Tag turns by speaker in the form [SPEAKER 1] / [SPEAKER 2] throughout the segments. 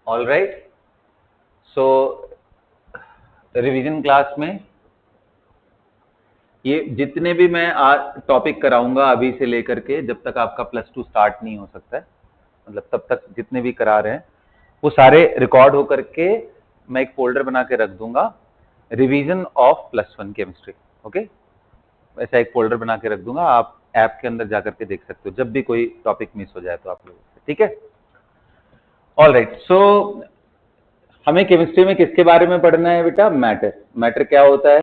[SPEAKER 1] All right. So revision class में ये जितने भी मैं टॉपिक कराऊंगा अभी से लेकर के जब तक आपका +2 स्टार्ट नहीं हो सकता है, मतलब तब तक जितने भी करा रहे हैं वो सारे रिकॉर्ड होकर के मैं एक फोल्डर बना के रख दूंगा, रिवीजन ऑफ +1 केमिस्ट्री। ओके, ऐसा एक फोल्डर बना के रख दूंगा, आप ऐप के अंदर जाकर के देख सकते हो जब भी कोई टॉपिक मिस हो जाए तो आप लोगों से, ठीक है। All right. सो हमें केमिस्ट्री में किसके बारे में पढ़ना है बेटा? मैटर। मैटर क्या होता है?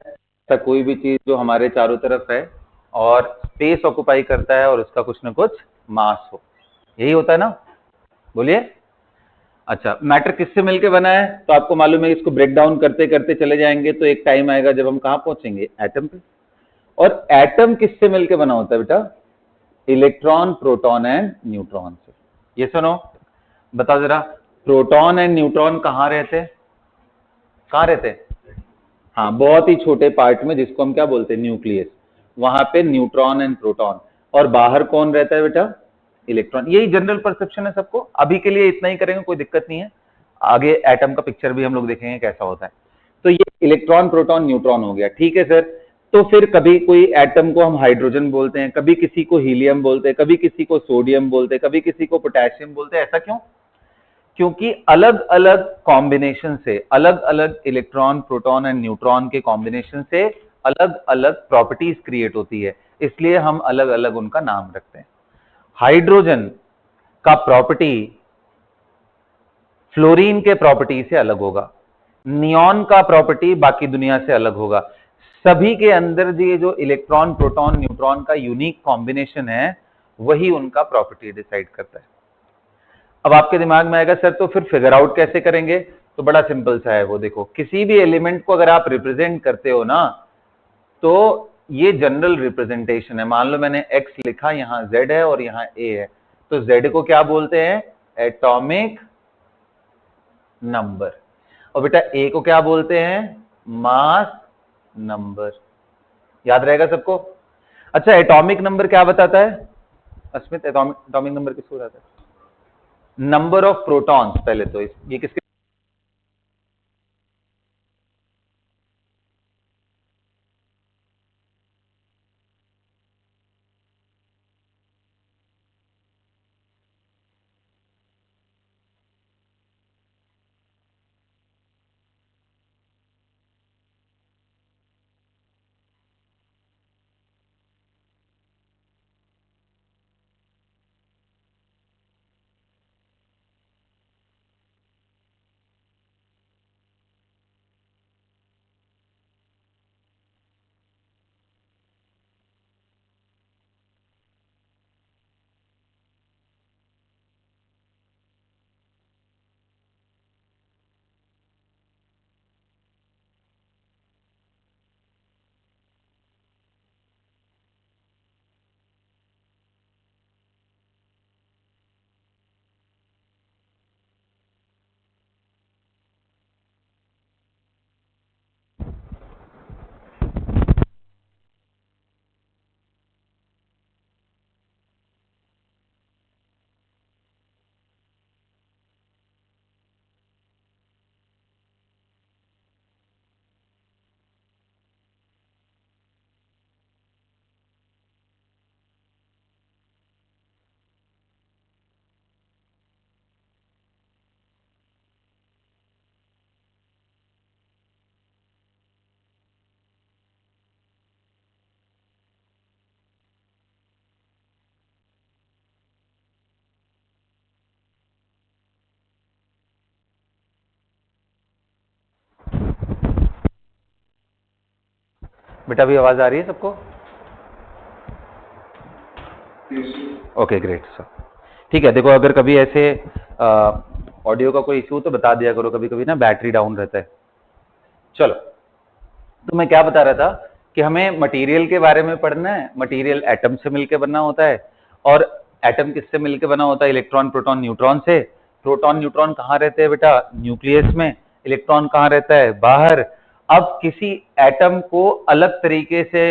[SPEAKER 1] ऐसा कोई भी चीज जो हमारे चारों तरफ है और स्पेस ऑक्युपाई करता है और उसका कुछ ना कुछ मास हो, यही होता है ना? बोलिए। अच्छा, मैटर किससे मिलके बना है? तो आपको मालूम है, इसको ब्रेक डाउन करते करते चले जाएंगे तो एक टाइम आएगा जब हम कहां पहुंचेंगे? एटम पे। और एटम किससे मिलके बना होता है बेटा? इलेक्ट्रॉन, प्रोटॉन एंड न्यूट्रॉन से। ये सुनो, बताओ जरा, प्रोटॉन एंड न्यूट्रॉन कहाँ रहते हैं? कहाँ रहते हैं? हाँ, बहुत ही छोटे पार्ट में जिसको हम क्या बोलते हैं? न्यूक्लियस। वहां पे न्यूट्रॉन एंड प्रोटॉन। और बाहर कौन रहता है बेटा? इलेक्ट्रॉन। यही जनरल परसेप्शन है सबको। अभी के लिए इतना ही करेंगे, कोई दिक्कत नहीं है, आगे एटम का पिक्चर भी हम लोग देखेंगे कैसा होता है। तो ये इलेक्ट्रॉन, प्रोटॉन, न्यूट्रॉन हो गया, ठीक है सर। तो फिर कभी कोई एटम को हम हाइड्रोजन बोलते हैं, कभी किसी को हीलियम बोलते हैं, कभी किसी को सोडियम बोलते हैं, कभी किसी को पोटेशियम बोलते हैं। ऐसा क्यों? क्योंकि अलग अलग कॉम्बिनेशन से, अलग अलग इलेक्ट्रॉन, प्रोटॉन एंड न्यूट्रॉन के कॉम्बिनेशन से अलग अलग प्रॉपर्टीज क्रिएट होती है, इसलिए हम अलग अलग उनका नाम रखते हैं। हाइड्रोजन का प्रॉपर्टी फ्लोरीन के प्रॉपर्टी से अलग होगा, नियॉन का प्रॉपर्टी बाकी दुनिया से अलग होगा। सभी के अंदर ये जो इलेक्ट्रॉन, प्रोटॉन, न्यूट्रॉन का यूनिक कॉम्बिनेशन है, वही उनका प्रॉपर्टी डिसाइड करता है। अब आपके दिमाग में आएगा, सर तो फिर फिगर आउट कैसे करेंगे? तो बड़ा सिंपल सा है वो, देखो, किसी भी एलिमेंट को अगर आप रिप्रेजेंट करते हो ना, तो ये जनरल रिप्रेजेंटेशन है। मान लो मैंने x लिखा, यहां z है और यहां a है, तो z को क्या बोलते हैं? Atomic number. और बेटा a को क्या बोलते हैं? Mass number. याद रहेगा सबको? अच्छा, एटॉमिक नंबर क्या बताता है अस्मित? एटॉमिक नंबर किसको बताता है? Number of protons. पहले तो ये किसके? बेटा भी आवाज आ रही है सबको? Okay, great sir. ठीक है, देखो, अगर कभी ऐसे ऑडियो का कोई इशू तो बता दिया करो, कभी कभी ना बैटरी डाउन रहता है। चलो, तो मैं क्या बता रहा था कि हमें मटेरियल के बारे में पढ़ना है। मटेरियल एटम से मिलकर बना होता है, और एटम किससे मिलकर बना होता है? इलेक्ट्रॉन, प्रोटॉन, न्यूट्रॉन से। प्रोटॉन, न्यूट्रॉन कहाँ रहते हैं बेटा? न्यूक्लियस में। इलेक्ट्रॉन कहाँ रहता है? बाहर। अब किसी एटम को अलग तरीके से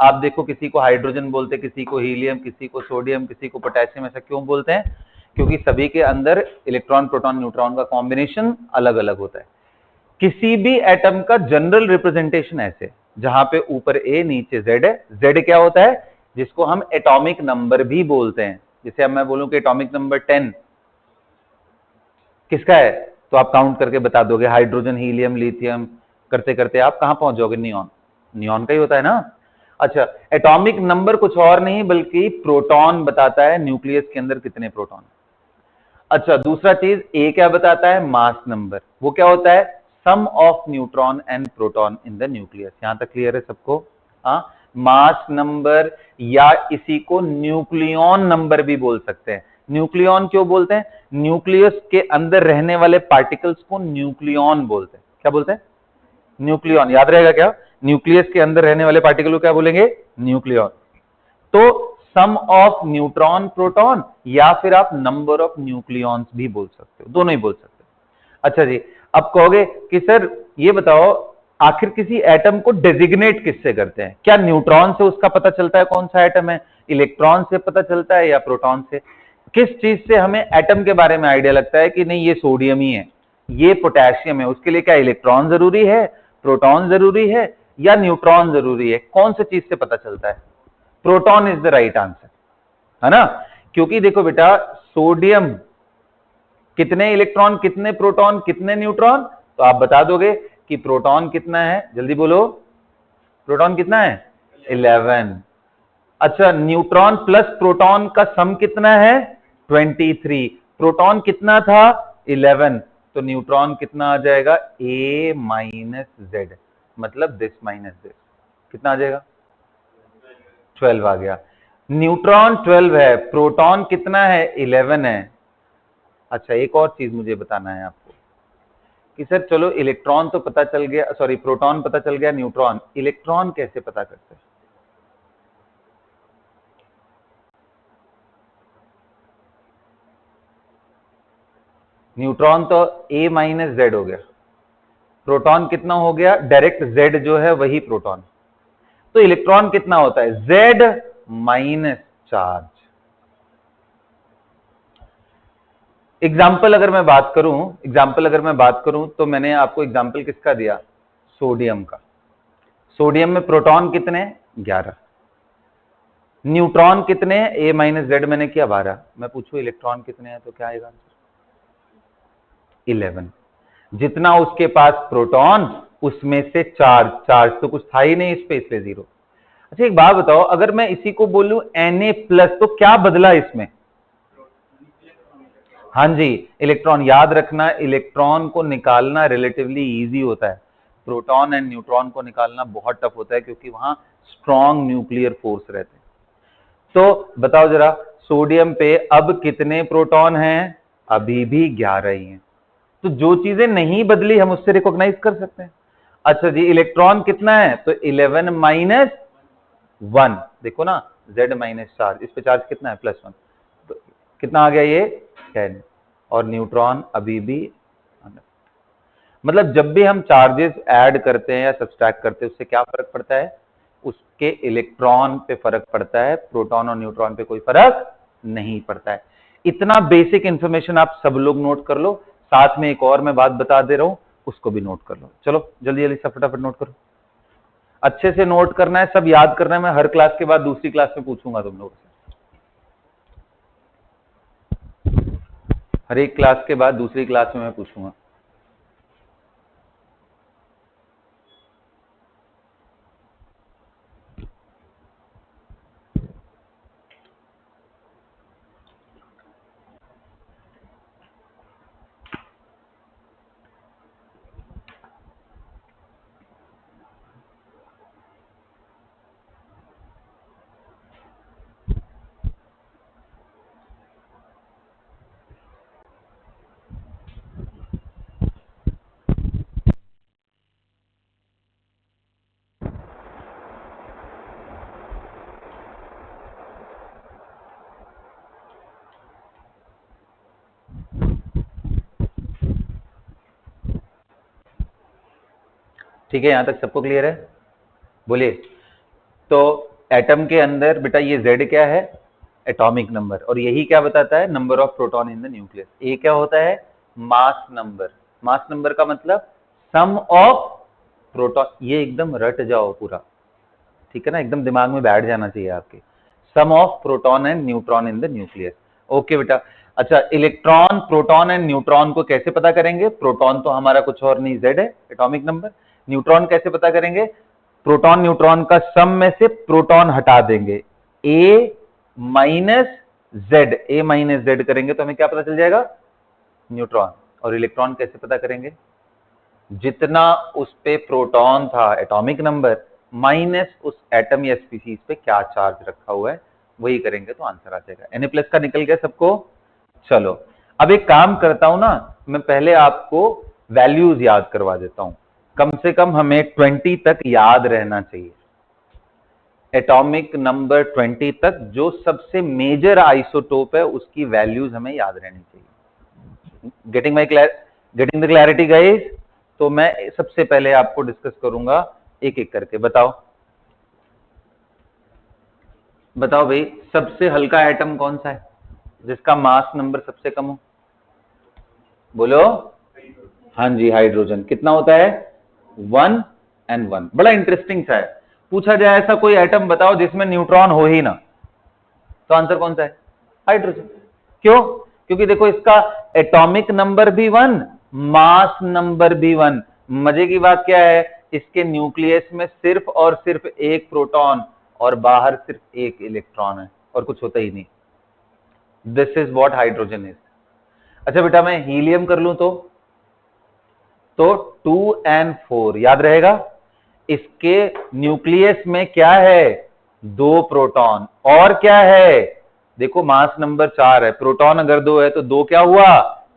[SPEAKER 1] आप देखो, किसी को हाइड्रोजन बोलते हैं, किसी को हीलियम, किसी को सोडियम, किसी को पोटेशियम। ऐसा क्यों बोलते हैं? क्योंकि सभी के अंदर इलेक्ट्रॉन प्रोटॉन न्यूट्रॉन का कॉम्बिनेशन अलग अलग होता है। किसी भी एटम का जनरल रिप्रेजेंटेशन ऐसे, जहां पे ऊपर ए नीचे जेड है। जेड क्या होता है, जिसको हम एटॉमिक नंबर भी बोलते हैं। जैसे अब मैं बोलूं कि एटॉमिक नंबर 10 किसका है, तो आप काउंट करके बता दोगे, हाइड्रोजन, हीलियम, लिथियम, करते करते आप कहां पहुंच जाओगे, नियॉन। नियॉन का ही होता है ना। अच्छा, एटॉमिक नंबर कुछ और नहीं बल्कि प्रोटॉन बताता है न्यूक्लियस के अंदर कितने प्रोटॉन। अच्छा, दूसरा चीज ए क्या बताता है, मास नंबर। वो क्या होता है, sum of neutron and proton in the nucleus. यहां तक क्लियर है सबको। हाँ, मास नंबर या इसी को न्यूक्लियॉन नंबर भी बोल सकते हैं। न्यूक्लियॉन क्यों बोलते हैं, न्यूक्लियस के अंदर रहने वाले पार्टिकल्स को न्यूक्लियॉन बोलते हैं। क्या बोलते हैं, न्यूक्लियॉन। याद रहेगा क्या, न्यूक्लियस के अंदर रहने वाले पार्टिकल को क्या बोलेंगे, न्यूक्लियॉन। तो सम ऑफ न्यूट्रॉन प्रोटॉन या फिर आप नंबर ऑफ न्यूक्लियॉन्स भी बोल सकते हो, दोनों ही बोल सकते हो। अच्छा जी, अब कहोगे कि सर ये बताओ, आखिर किसी एटम को डेजिग्नेट किससे करते हैं, क्या न्यूट्रॉन से उसका पता चलता है कौन सा एटम है, इलेक्ट्रॉन से पता चलता है या प्रोटॉन से? किस चीज से हमें एटम के बारे में आइडिया लगता है कि नहीं ये सोडियम ही है, ये पोटेशियम है? उसके लिए क्या इलेक्ट्रॉन जरूरी है, प्रोटॉन जरूरी है या न्यूट्रॉन जरूरी है? कौन सी चीज से पता चलता है? Proton is the right answer, है ना। क्योंकि देखो बेटा, सोडियम कितने इलेक्ट्रॉन, कितने प्रोटॉन, कितने न्यूट्रॉन, तो आप बता दोगे कि प्रोटॉन कितना है, जल्दी बोलो, प्रोटॉन कितना है, 11। अच्छा, न्यूट्रॉन प्लस प्रोटॉन का सम कितना है, 23। प्रोटॉन कितना था, 11, तो न्यूट्रॉन कितना आ जाएगा, a माइनस जेड, मतलब दिस माइनस दिस, कितना आ जाएगा, 12 आ गया। न्यूट्रॉन 12 है, प्रोटॉन कितना है, 11 है। अच्छा, एक और चीज मुझे बताना है आपको कि सर चलो इलेक्ट्रॉन तो पता चल गया, सॉरी प्रोटॉन पता चल गया, न्यूट्रॉन, इलेक्ट्रॉन कैसे पता करते हैं? न्यूट्रॉन तो a माइनस जेड हो गया, प्रोटॉन कितना हो गया, डायरेक्ट z जो है वही प्रोटॉन, तो इलेक्ट्रॉन कितना होता है, z माइनस चार्ज। एग्जाम्पल अगर मैं बात करूं तो मैंने आपको एग्जाम्पल किसका दिया, सोडियम का। सोडियम में प्रोटॉन कितने, 11। न्यूट्रॉन कितने, a माइनस जेड मैंने किया 12। मैं पूछूं इलेक्ट्रॉन कितने हैं, तो क्या आएगा आंसर, 11। जितना उसके पास प्रोटॉन उसमें से चार्ज तो कुछ था ही नहीं इस पे, इसलिए 0। अच्छा, एक बात बताओ, अगर मैं इसी को बोलूं Na प्लस, तो क्या बदला इसमें? हाँ जी, इलेक्ट्रॉन। याद रखना, इलेक्ट्रॉन को निकालना रिलेटिवली इजी होता है, प्रोटॉन एंड न्यूट्रॉन को निकालना बहुत टफ होता है, क्योंकि वहां स्ट्रॉन्ग न्यूक्लियर फोर्स रहते हैं। तो बताओ जरा, सोडियम पे अब कितने प्रोटॉन हैं, अभी भी 11 ही हैं। तो जो चीजें नहीं बदली हम उससे रिकॉग्नाइज कर सकते हैं। अच्छा जी, इलेक्ट्रॉन कितना है, तो 11 माइनस 1, देखो ना, Z माइनस चार्ज, इस पे चार्ज कितना है, +1, तो कितना आ गया ये, 10। और न्यूट्रॉन अभी भी, मतलब जब भी हम चार्जेस ऐड करते हैं या सब्सट्रैक्ट करते हैं, उससे क्या फर्क पड़ता है, उसके इलेक्ट्रॉन पे फर्क पड़ता है, प्रोटॉन और न्यूट्रॉन पे कोई फर्क नहीं पड़ता है। इतना बेसिक इंफॉर्मेशन आप सब लोग नोट कर लो। साथ में एक और मैं बात बता दे रहा हूं, उसको भी नोट कर लो। चलो जल्दी जल्दी सब फटाफट नोट करो, अच्छे से नोट करना है, सब याद करना है। मैं हर क्लास के बाद दूसरी क्लास में पूछूंगा तुम लोग से, हर एक क्लास के बाद दूसरी क्लास में मैं पूछूंगा। ठीक है, यहां तक सबको क्लियर है, बोलिए। तो एटम के अंदर बेटा ये Z क्या है, एटॉमिक नंबर, और यही क्या बताता है, number of proton in the nucleus. A क्या होता है, मास नंबर। मास नंबर का मतलब सम ऑफ प्रोटॉन, ये एकदम रट जाओ पूरा, ठीक है ना, एकदम दिमाग में बैठ जाना चाहिए आपके, sum of proton and neutron in the nucleus. Okay बेटा। अच्छा, इलेक्ट्रॉन, प्रोटॉन एंड न्यूट्रॉन को कैसे पता करेंगे, प्रोटॉन तो हमारा कुछ और नहीं, जेड है एटॉमिक नंबर। न्यूट्रॉन कैसे पता करेंगे, प्रोटॉन न्यूट्रॉन का सम में से प्रोटॉन हटा देंगे, ए माइनस जेड, ए माइनस जेड करेंगे तो हमें क्या पता चल जाएगा, न्यूट्रॉन। और इलेक्ट्रॉन कैसे पता करेंगे, जितना उस पे प्रोटॉन था एटॉमिक नंबर माइनस उस एटम या स्पीसीज पे क्या चार्ज रखा हुआ है, वही करेंगे तो आंसर आ जाएगा। Na प्लस का निकल गया सबको। चलो अब एक काम करता हूं ना, मैं पहले आपको वैल्यूज याद करवा देता हूं, कम से कम हमें 20 तक याद रहना चाहिए, एटॉमिक नंबर 20 तक, जो सबसे मेजर आइसोटोप है उसकी वैल्यूज हमें याद रहनी चाहिए। Getting the clarity guys. तो मैं सबसे पहले आपको डिस्कस करूंगा एक एक करके। बताओ बताओ भाई, सबसे हल्का एटम कौन सा है जिसका मास नंबर सबसे कम हो, बोलो। हाँ जी, हाइड्रोजन। कितना होता है, 1 and 1। बड़ा इंटरेस्टिंग सा है, पूछा जाए ऐसा कोई एटम बताओ जिसमें न्यूट्रॉन हो ही ना, तो आंसर कौन सा है, हाइड्रोजन। क्यों, क्योंकि देखो इसका एटॉमिक नंबर भी 1, मास नंबर भी 1। मजे की बात क्या है, इसके न्यूक्लियस में सिर्फ और सिर्फ एक प्रोटॉन और बाहर सिर्फ एक इलेक्ट्रॉन है, और कुछ होता ही नहीं। This is what hydrogen is. अच्छा बेटा, मैं हीलियम कर लूं तो 2 and 4 याद रहेगा। इसके न्यूक्लियस में क्या है, 2 प्रोटॉन, और क्या है, देखो मास नंबर 4 है, प्रोटॉन अगर 2 है तो 2 क्या हुआ,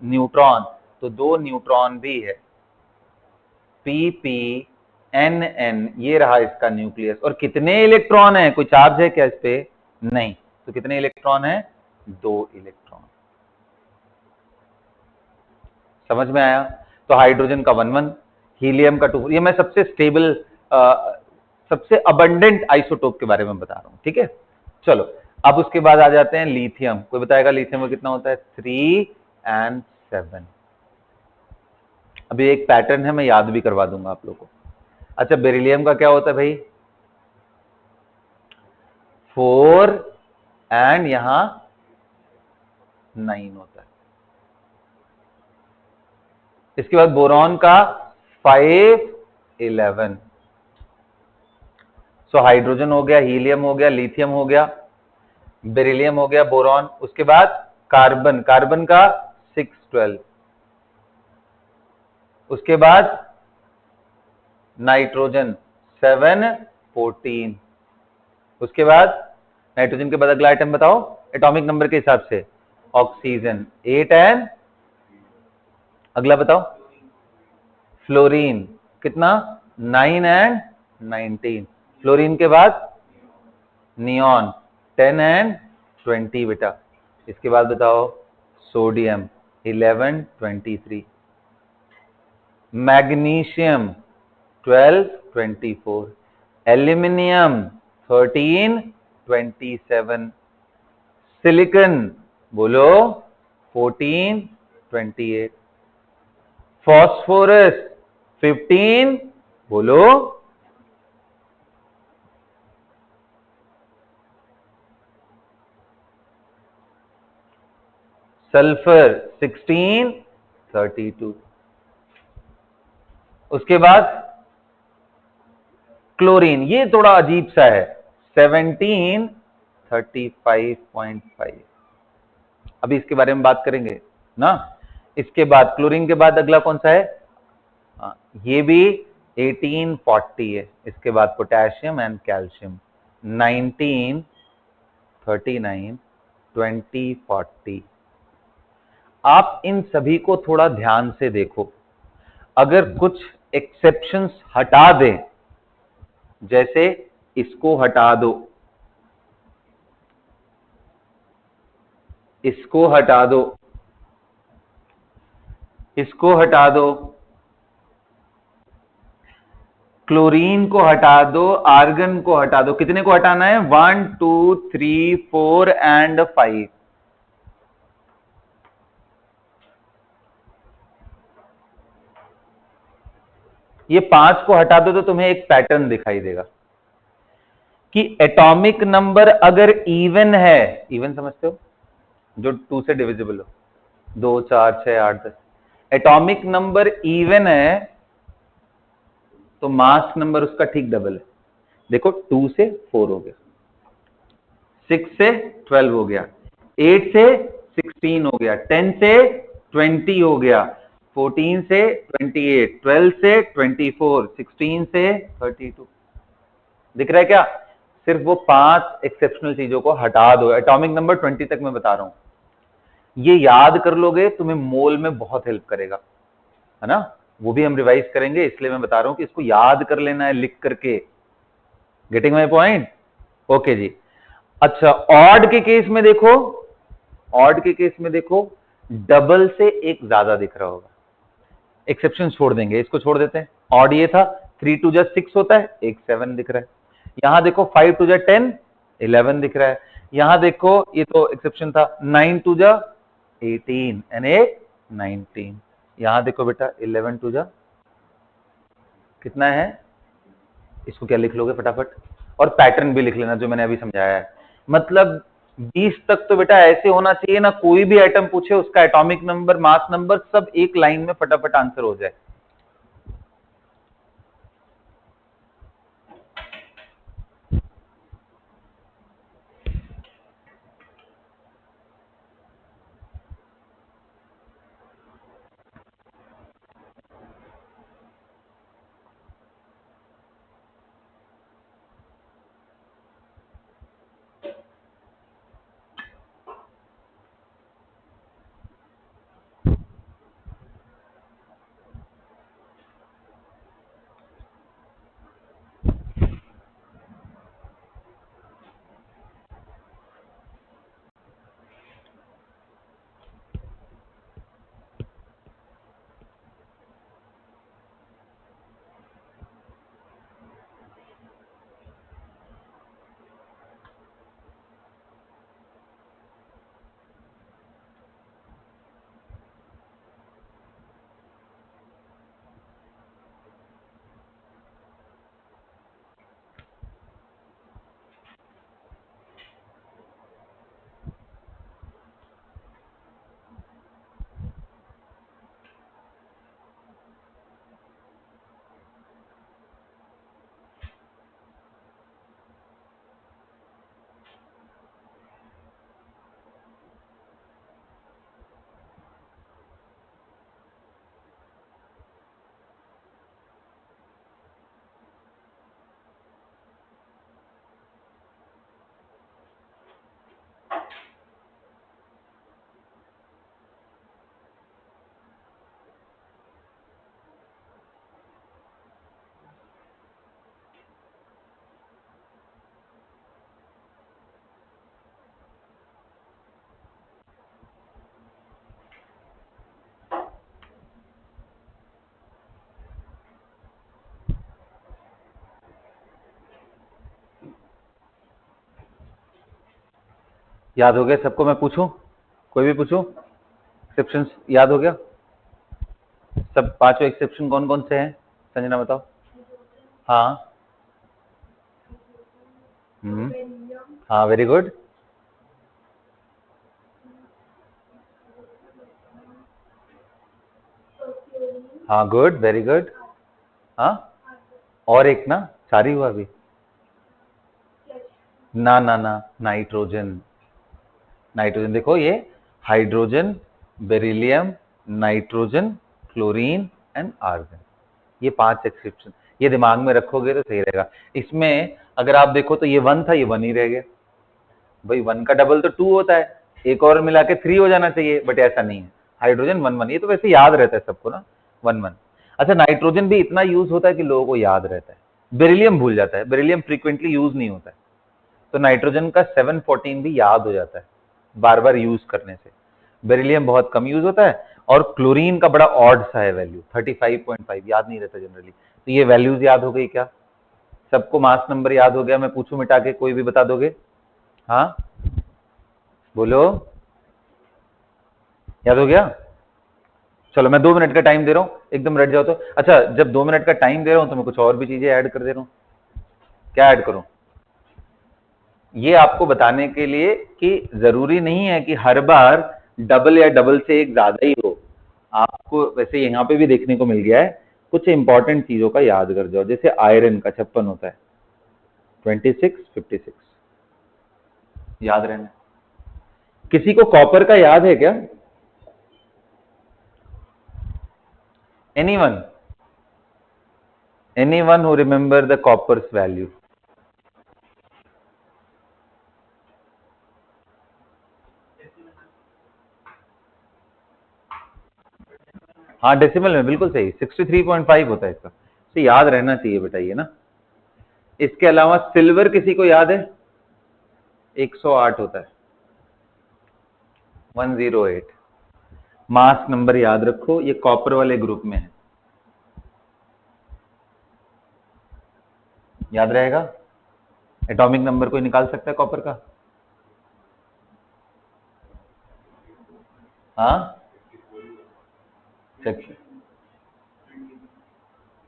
[SPEAKER 1] न्यूट्रॉन, तो 2 न्यूट्रॉन भी है, PP, NN, ये रहा इसका न्यूक्लियस। और कितने इलेक्ट्रॉन है, कोई चार्ज है क्या इस पे, नहीं, तो कितने इलेक्ट्रॉन है, 2 इलेक्ट्रॉन। समझ में आया। तो हाइड्रोजन का 1 1, हीलियम का 2, ये मैं सबसे स्टेबल, सबसे अबंडेंट आइसोटोप के बारे में बता रहा हूं, ठीक है। चलो अब उसके बाद आ जाते हैं लिथियम। कोई बताएगा लिथियम में कितना होता है, 3 and 7। अभी एक पैटर्न है, मैं याद भी करवा दूंगा आप लोगों को। अच्छा, बेरिलियम का क्या होता है भाई, 4 and यहां 9 होता है। इसके बाद बोरॉन का 5 11। सो हाइड्रोजन हो गया, हीलियम हो गया, लिथियम हो गया, बेरिलियम हो गया, बोरॉन। उसके बाद कार्बन, कार्बन का 6 12। उसके बाद नाइट्रोजन 7 14। उसके बाद नाइट्रोजन के बाद अगला आइटम बताओ एटॉमिक नंबर के हिसाब से, ऑक्सीजन 8 and अगला बताओ फ्लोरीन, कितना, 9 and 19। फ्लोरीन के बाद नियॉन 10 and 20 बेटा। इसके बाद बताओ सोडियम 11 23। मैग्नीशियम 12 24। एल्यूमिनियम 13 27। सिलिकॉन बोलो 14 28। फॉस्फोरस 15 बोलो, सल्फर 16 32। उसके बाद क्लोरीन, ये थोड़ा अजीब सा है, 17 35.5। अभी इसके बारे में बात करेंगे ना। इसके बाद क्लोरीन के बाद अगला कौन सा है, ये भी 1840 है। इसके बाद पोटेशियम एंड कैल्शियम 19 39 20 40। आप इन सभी को थोड़ा ध्यान से देखो, अगर कुछ एक्सेप्शंस हटा दें, जैसे इसको हटा दो, इसको हटा दो, इसको हटा दो, क्लोरीन को हटा दो, आर्गन को हटा दो। कितने को हटाना है? 1 2 3 4 एंड 5। ये 5 को हटा दो तो तुम्हें एक पैटर्न दिखाई देगा कि एटॉमिक नंबर अगर इवन है, इवन समझते हो, जो 2 से डिविजिबल हो, 2 4 6 8 10, एटॉमिक नंबर इवन है तो मास नंबर उसका ठीक डबल है। देखो 2 से 4 हो गया, 6 से 12 हो गया, 8 से 16 हो गया, 10 से 20 हो गया, 14 से 28, 12 से 24, 16 से 32। दिख रहा है क्या? सिर्फ वो 5 एक्सेप्शनल चीजों को हटा दो। एटॉमिक नंबर 20 तक मैं बता रहा हूं, ये याद कर लोगे तुम्हें मोल में बहुत हेल्प करेगा, है ना। वो भी हम रिवाइज करेंगे, इसलिए मैं बता रहा हूं कि इसको याद कर लेना है लिख करके। Getting my point? ओके जी। अच्छा, ऑड के केस में देखो, ऑड के केस में देखो डबल से एक ज्यादा दिख रहा होगा। एक्सेप्शन छोड़ देंगे, इसको छोड़ देते हैं। ऑड ये था 3 2 6 होता है, एक 7 दिख रहा है। यहां देखो 5 2 10, 11 दिख रहा है। यहां देखो ये तो एक्सेप्शन था, 9 2 18 एंड 8 19। यहां देखो बेटा 11 2 कितना है? इसको क्या लिख लोगे फटाफट, और पैटर्न भी लिख लेना जो मैंने अभी समझाया है। मतलब 20 तक तो बेटा ऐसे होना चाहिए ना, कोई भी आइटम पूछे उसका एटॉमिक नंबर, मास नंबर सब एक लाइन में फटाफट आंसर हो जाए। याद हो गया सबको? मैं पूछूं, कोई भी पूछूं? एक्सेप्शन याद हो गया सब? पांचों एक्सेप्शन कौन कौन से हैं संजना बताओ? हाँ, हाँ वेरी गुड, हाँ गुड, वेरी गुड। हाँ, और एक ना, सारी हुआ अभी? ना ना ना, नाइट्रोजन। नाइट्रोजन देखो, ये hydrogen, beryllium, nitrogen, chlorine and argon, ये 5 एक्सेप्शन। ये दिमाग में रखोगे तो सही रहेगा। इसमें अगर आप देखो तो ये 1 था, ये 1 ही रह गया। भाई 1 का डबल तो 2 होता है, एक और मिला के 3 हो जाना चाहिए, बट ऐसा नहीं है। हाइड्रोजन 1 1, ये तो वैसे याद रहता है सबको ना, 1 1। अच्छा, नाइट्रोजन भी इतना यूज होता है कि लोगों को याद रहता है। बेरिलियम भूल जाता है, बेरिलियम फ्रीक्वेंटली यूज नहीं होता है। तो नाइट्रोजन का 714 भी याद हो जाता है बार बार यूज करने से। बेरिलियम बहुत कम यूज होता है, और क्लोरीन का बड़ा ऑड सा है वैल्यू 35.5, याद नहीं रहता जनरली। तो ये वैल्यूज याद हो गई क्या? सबको मास नंबर याद हो गया? मैं पूछूं मिटा के, कोई भी बता दोगे? हाँ बोलो, याद हो गया? चलो मैं 2 मिनट का टाइम दे रहा हूं, एकदम रट जाओ तो। अच्छा, जब 2 मिनट का टाइम दे रहा हूं तो मैं कुछ और भी चीजें ऐड कर दे रहा हूं। क्या ऐड करूं? ये आपको बताने के लिए कि जरूरी नहीं है कि हर बार डबल या डबल से एक ज्यादा ही हो। आपको वैसे यहाँ पे भी देखने को मिल गया है, कुछ इंपॉर्टेंट चीजों का याद कर जाओ। जैसे आयरन का 56 होता है, 26, 56 याद रहना। किसी को कॉपर का याद है क्या? Anyone? Anyone who remember the copper's value? हाँ डेसिमल में बिल्कुल सही, 63.5 होता है इसका, तो याद रहना चाहिए बेटा ये ना। इसके अलावा सिल्वर किसी को याद है? 108 होता है, 108। मास नंबर याद रखो, ये कॉपर वाले ग्रुप में है, याद रहेगा। एटॉमिक नंबर कोई निकाल सकता है कॉपर का? हाँ चेक।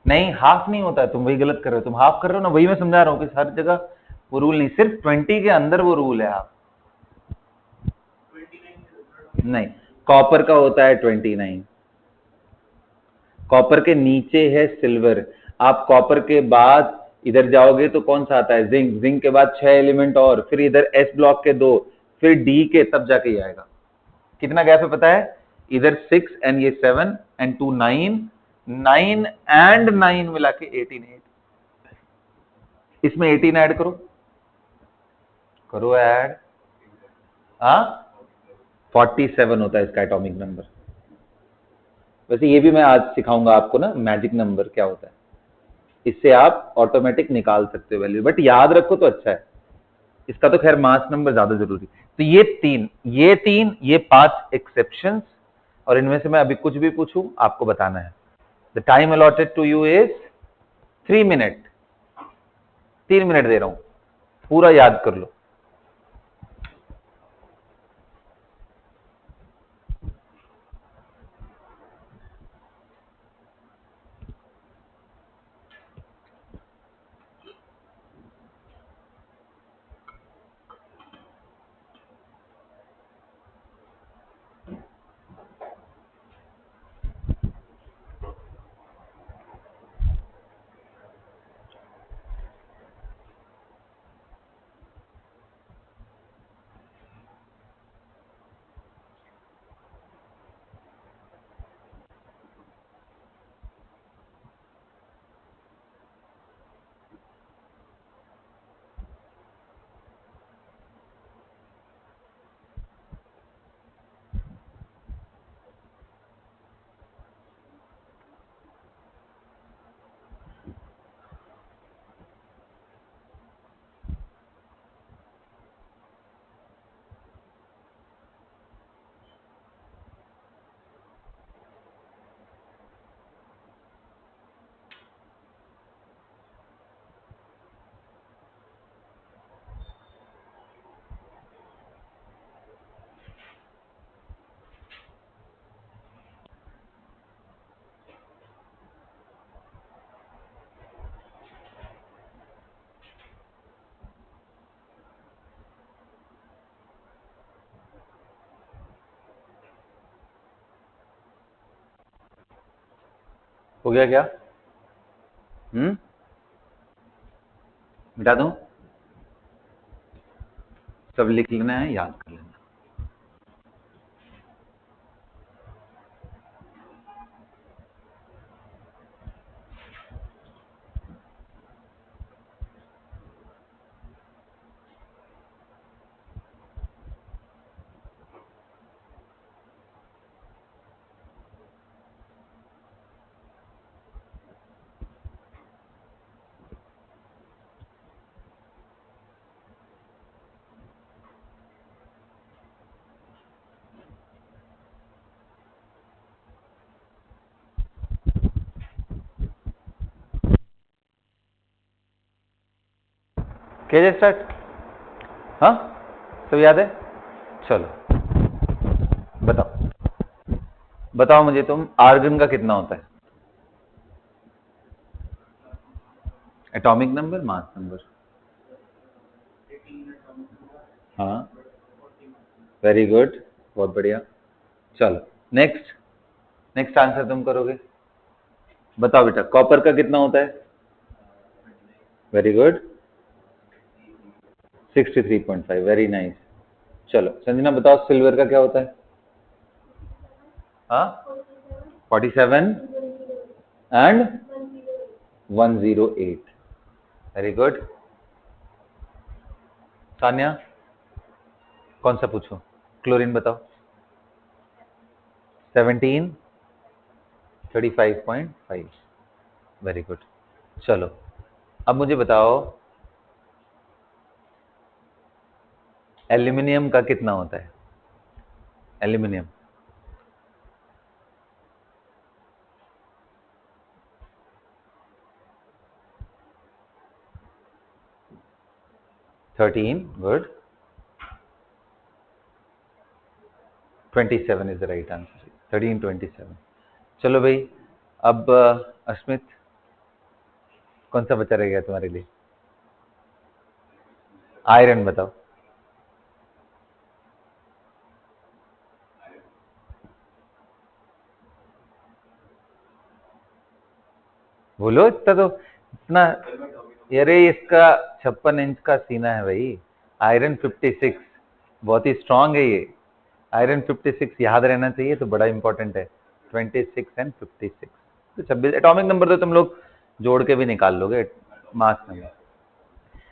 [SPEAKER 1] नहीं, हाफ नहीं होता है, तुम वही गलत कर रहे हो, तुम हाफ कर रहे हो ना, वही मैं समझा रहा हूँ कि हर जगह वो रूल नहीं, सिर्फ 20 के अंदर वो रूल है। आप नहीं, कॉपर का होता है 29, कॉपर के नीचे है सिल्वर। आप कॉपर के बाद इधर जाओगे तो कौन सा आता है? जिंक। जिंक के बाद 6 एलिमेंट और, फिर इधर एस ब्लॉक के 2, फिर डी के, तब जाके ये आएगा। कितना गैप है पता है? इधर 6 एंड ये 7 एंड 2 9, 9 एंड 9 मिला के 18 8। इसमें 18 ऐड करो, करो ऐड। हाँ 47 होता है इसका एटॉमिक नंबर। वैसे ये भी मैं आज सिखाऊंगा आपको ना, मैजिक नंबर क्या होता है। इससे आप ऑटोमेटिक निकाल सकते हो वैल्यू, बट याद रखो तो अच्छा है। इसका तो खैर मास नंबर ज्यादा जरूरी। तो ये 5 एक्सेप्शंस, और इनमें से मैं अभी कुछ भी पूछूं आपको बताना है। The time allotted to you is 3 minute. 3 minute दे रहा हूं, पूरा याद कर लो। हो गया क्या? मिटा दूं? सब लिख लेना है, याद कर लेना। किया जाए स्टार्ट? हाँ, सब याद है? चलो बताओ, बताओ मुझे तुम, आर्गन का कितना होता है? Atomic number, mass number? हाँ, वेरी गुड, बहुत बढ़िया। चलो नेक्स्ट, नेक्स्ट आंसर तुम करोगे। बताओ बेटा, कॉपर का कितना होता है? Very good, 63.5, very nice. चलो संजना बताओ, सिल्वर का क्या होता है? हाँ, 47 एंड 108, वेरी गुड। सान्या, कौन सा पूछो? क्लोरीन बताओ। 17, 35.5, वेरी गुड। चलो अब मुझे बताओ, एल्यूमिनियम का कितना होता है? Aluminium, 13, good. 27 is the right answer, 1327। चलो भाई, अब अस्मित, कौन सा बचा रह गया तुम्हारे लिए? आयरन बताओ। बोलो, इतना तो, इतना, अरे इसका 56 इंच का सीना है भाई। आयरन 56, बहुत ही स्ट्रांग है ये। आयरन 56 याद रहना चाहिए, तो बड़ा इंपॉर्टेंट है। 26 एंड 56, तो 26 एटॉमिक नंबर तो तुम लोग जोड़ के भी निकाल लोगे, मास नंबर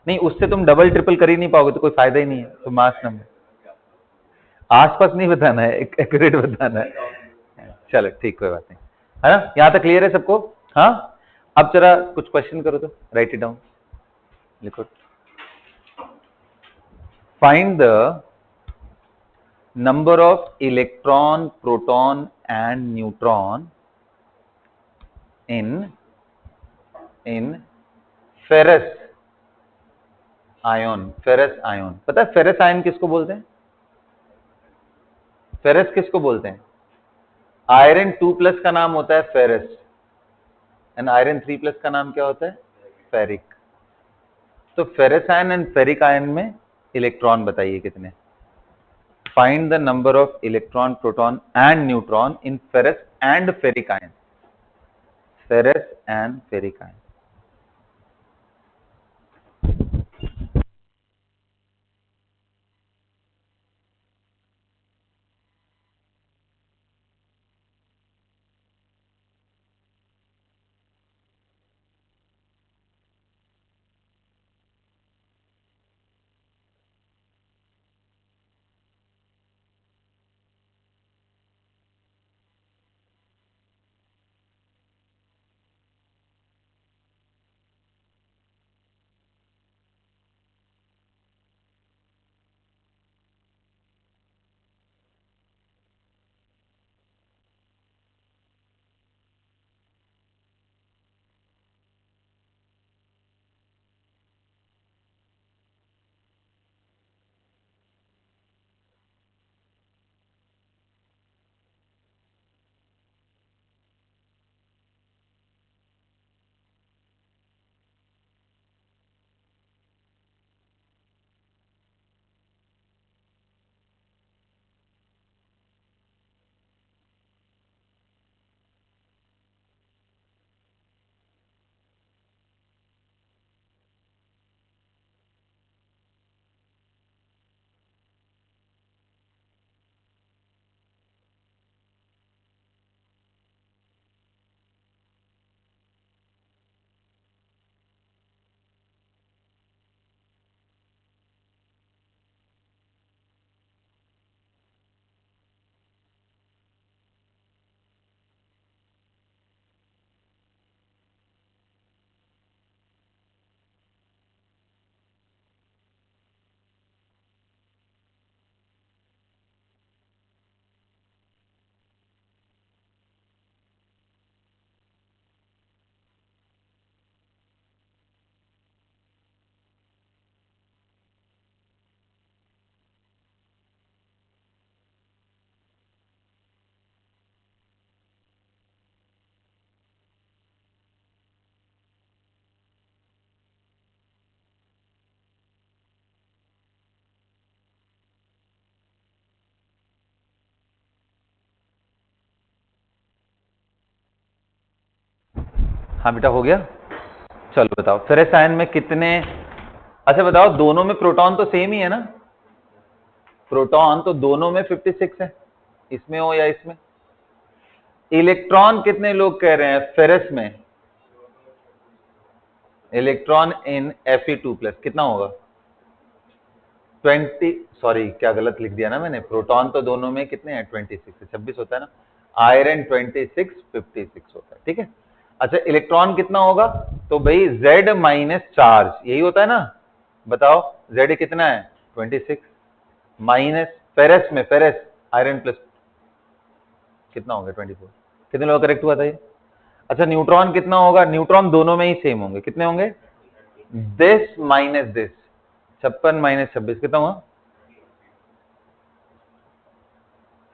[SPEAKER 1] नहीं, उससे तुम डबल ट्रिपल कर ही नहीं पाओगे, तो कोई फायदा ही नहीं है, तो मास नंबर। आसपास नहीं बताना है, एक्यूरेट बताना है। चलो ठीक, कोई बात नहीं, है ना? यहाँ तक क्लियर है सबको? हाँ, अब जरा कुछ क्वेश्चन करो तो, राइट इट डाउन, लिखो। Find the number of electron, proton and neutron in ferrous ion. Ferrous ion, पता है फेरस आयन किसको बोलते हैं? फेरस किसको बोलते हैं? आयरन 2+ का नाम होता है फेरस, एंड आयरन 3+ का नाम क्या होता है? फेरिक। तो ferrous ion and ferric ion में इलेक्ट्रॉन बताइए कितने? Find the number of electron, proton and neutron in ferrous and ferric ion. Ferrous and ferric ion. हाँ बेटा हो गया। चलो बताओ फेरस आयन में कितने, अच्छा बताओ दोनों में प्रोटॉन तो सेम ही है ना, प्रोटॉन तो दोनों में 56 है, इसमें हो या इसमें। इलेक्ट्रॉन कितने लोग कह रहे हैं फेरस में, इलेक्ट्रॉन इन Fe2+ कितना होगा 20, सॉरी क्या गलत लिख दिया ना मैंने, प्रोटॉन तो दोनों में कितने हैं 26 है, 26 होता है ना, आयरन 26 56 होता है, ठीक है। अच्छा इलेक्ट्रॉन कितना होगा, तो भाई Z माइनस चार्ज यही होता है ना, बताओ Z कितना है 26 माइनस फेरस में, फेरस आयरन प्लस कितना होगा 24, कितने लोग करेक्ट हुआ था ये। अच्छा न्यूट्रॉन कितना होगा, न्यूट्रॉन दोनों में ही सेम होंगे, कितने होंगे दिस माइनस दिस, 56 माइनस 26 कितना हुआ,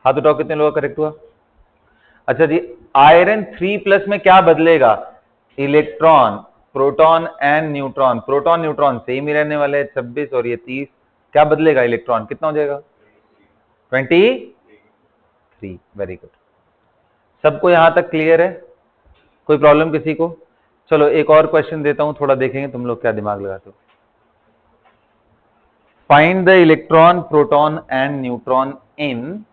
[SPEAKER 1] हाथ उठाओ कितने लोग करेक्ट हुआ। अच्छा जी आयरन 3+ में क्या बदलेगा, electron proton and neutron, proton neutron same ही रहने वाले 26 और ये 30, क्या बदलेगा इलेक्ट्रॉन कितना हो जाएगा 23, वेरी गुड। सबको यहां तक क्लियर है, कोई प्रॉब्लम किसी को। चलो एक और क्वेश्चन देता हूं, थोड़ा देखेंगे तुम लोग क्या दिमाग लगाते हो। Find the electron proton and neutron in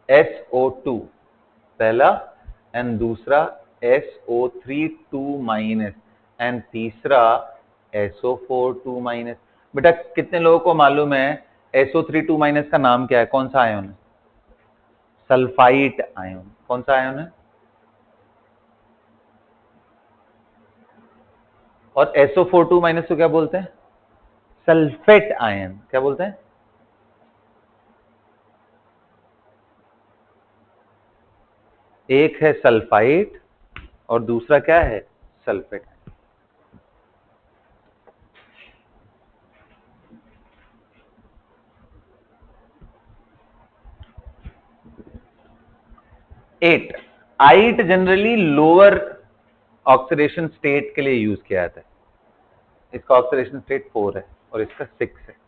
[SPEAKER 1] SO2 पहला, एंड दूसरा SO3 2- एंड तीसरा SO4 2-। बेटा कितने लोगों को मालूम है SO3 2- का नाम क्या है, कौन सा आयन है, सल्फाइट आयन, कौन सा आयन है। और SO4 2- को क्या बोलते हैं, सल्फेट आयन, क्या बोलते हैं। एक है सल्फाइट और दूसरा क्या है सल्फेट। 8 आइट जनरली लोअर ऑक्सीडेशन स्टेट के लिए यूज किया जाता है, इसका ऑक्सीडेशन स्टेट 4 है और इसका 6 है।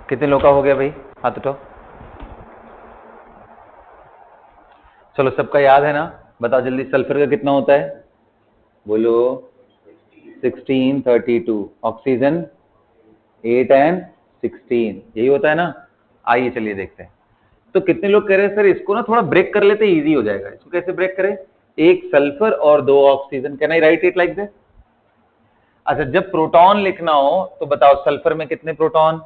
[SPEAKER 1] कितने लोग का हो गया भाई, हाथ उठाओ। चलो सबका याद है ना, बताओ जल्दी सल्फर का कितना होता है, बोलो 1632, ऑक्सीजन 8 एंड 16, यही होता है ना। आइए चलिए देखते हैं। तो कितने लोग कह रहे हैं सर इसको ना थोड़ा ब्रेक कर लेते इजी हो जाएगा, इसको कैसे ब्रेक करें? एक सल्फर और 2 oxygen, can I right it like this? अच्छा, जब प्रोटॉन लिखना हो तो बताओ सल्फर में कितने प्रोटॉन?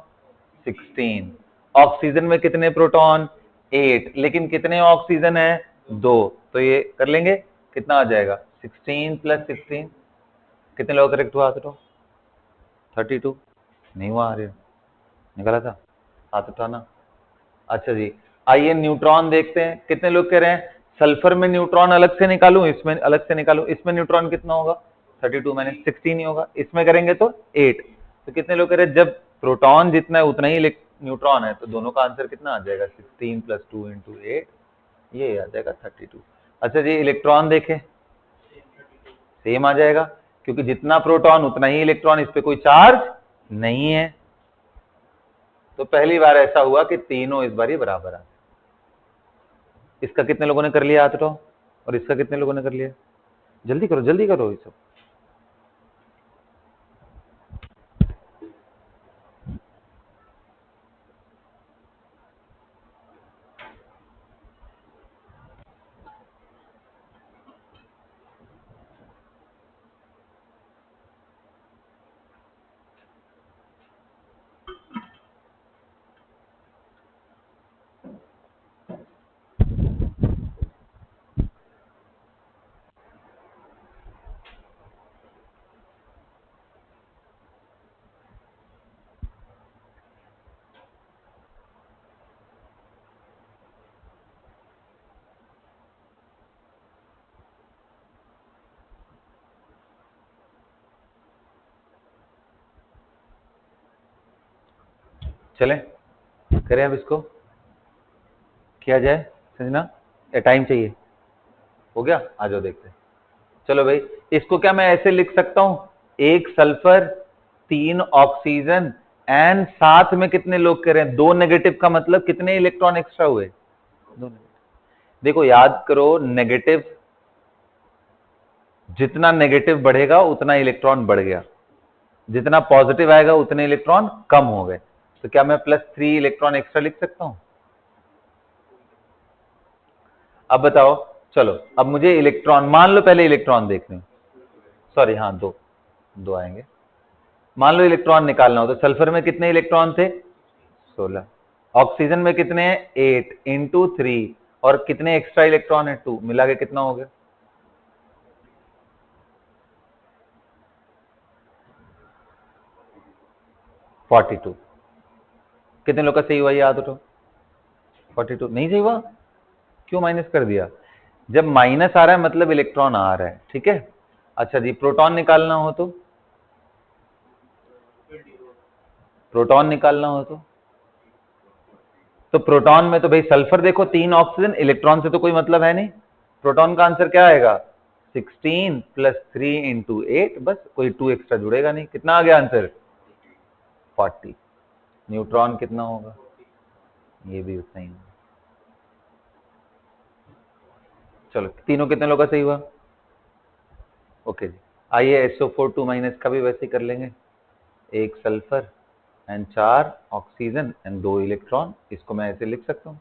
[SPEAKER 1] 16। ऑक्सीजन में कितने प्रोटॉन? 8। लेकिन कितने ऑक्सीजन है? 2। तो ये कर लेंगे, कितना आ जाएगा? 16 + 16। कितने लोग करेक्ट हुआ? हाथ उठाओ। 32 नहीं हुआ, आ रहे निकला था, हाथ उठाना। अच्छा जी, आइए न्यूट्रॉन देखते हैं। कितने लोग कह रहे हैं सल्फर में न्यूट्रॉन अलग से निकालूं, इसमें अलग से निकालूं? इसमें न्यूट्रॉन कितना होगा? 32 - 16 ही होगा। इसमें करेंगे तो 8। तो कितने लोग कह रहे हैं जब प्रोटॉन जितना है उतना ही न्यूट्रॉन है, तो दोनों का आंसर कितना आ जाएगा? 16 + 2 × 8, ये आ जाएगा 32। अच्छा जी, इलेक्ट्रॉन देखें, सेम आ जाएगा, क्योंकि जितना प्रोटॉन उतना ही इलेक्ट्रॉन, इस पे कोई चार्ज नहीं है। तो पहली बार ऐसा हुआ कि तीनों इस बार ही बराबर आ। इसका कितने लोगों ने कर लिया हाथ उठाओ? और इसका कितने लोगों ने कर लिया? जल्दी करो, जल्दी करो ये सब। चले करें अब इसको, किया जाए संजना? या टाइम चाहिए? हो गया, आ जाओ देखते हैं। चलो भाई, इसको क्या मैं ऐसे लिख सकता हूं? एक सल्फर, 3 ऑक्सीजन एंड साथ में कितने लोग कह रहे हैं 2 नेगेटिव, का मतलब कितने इलेक्ट्रॉन एक्स्ट्रा हुए? 2 नेगेटिव। देखो याद करो, नेगेटिव जितना नेगेटिव बढ़ेगा उतना इलेक्ट्रॉन बढ़ गया, जितना पॉजिटिव आएगा उतने इलेक्ट्रॉन कम हो गए। तो क्या मैं +3 इलेक्ट्रॉन एक्स्ट्रा लिख सकता हूं? अब बताओ, चलो अब मुझे इलेक्ट्रॉन, मान लो पहले इलेक्ट्रॉन देखने, सॉरी हाँ, दो आएंगे। मान लो इलेक्ट्रॉन निकालना हो, तो सल्फर में कितने इलेक्ट्रॉन थे? 16। ऑक्सीजन में कितने हैं? 8 × 3। और कितने एक्स्ट्रा इलेक्ट्रॉन है? 2। मिला के कितना हो गया? 42। कितने लोग का सही हुआ? याद उठो। 42 नहीं सही हुआ? क्यों माइनस कर दिया? जब माइनस आ रहा है मतलब इलेक्ट्रॉन आ रहा है, ठीक है। अच्छा जी, प्रोटॉन निकालना हो प्रोटॉन निकालना हो तो प्रोटॉन में तो भाई सल्फर देखो 3 ऑक्सीजन, इलेक्ट्रॉन से तो कोई मतलब है नहीं। प्रोटॉन का आंसर क्या आएगा? 16 + 3 × 8, बस कोई 2 एक्स्ट्रा जुड़ेगा नहीं। कितना आ गया आंसर? 40। न्यूट्रॉन कितना होगा? ये भी उतना ही होगा। चलो तीनों कितने लोग का सही हुआ? ओके जी, आइए SO4 2- का भी वैसे ही कर लेंगे। एक sulphur and 4 oxygen and 2 electron, इसको मैं ऐसे लिख सकता हूं।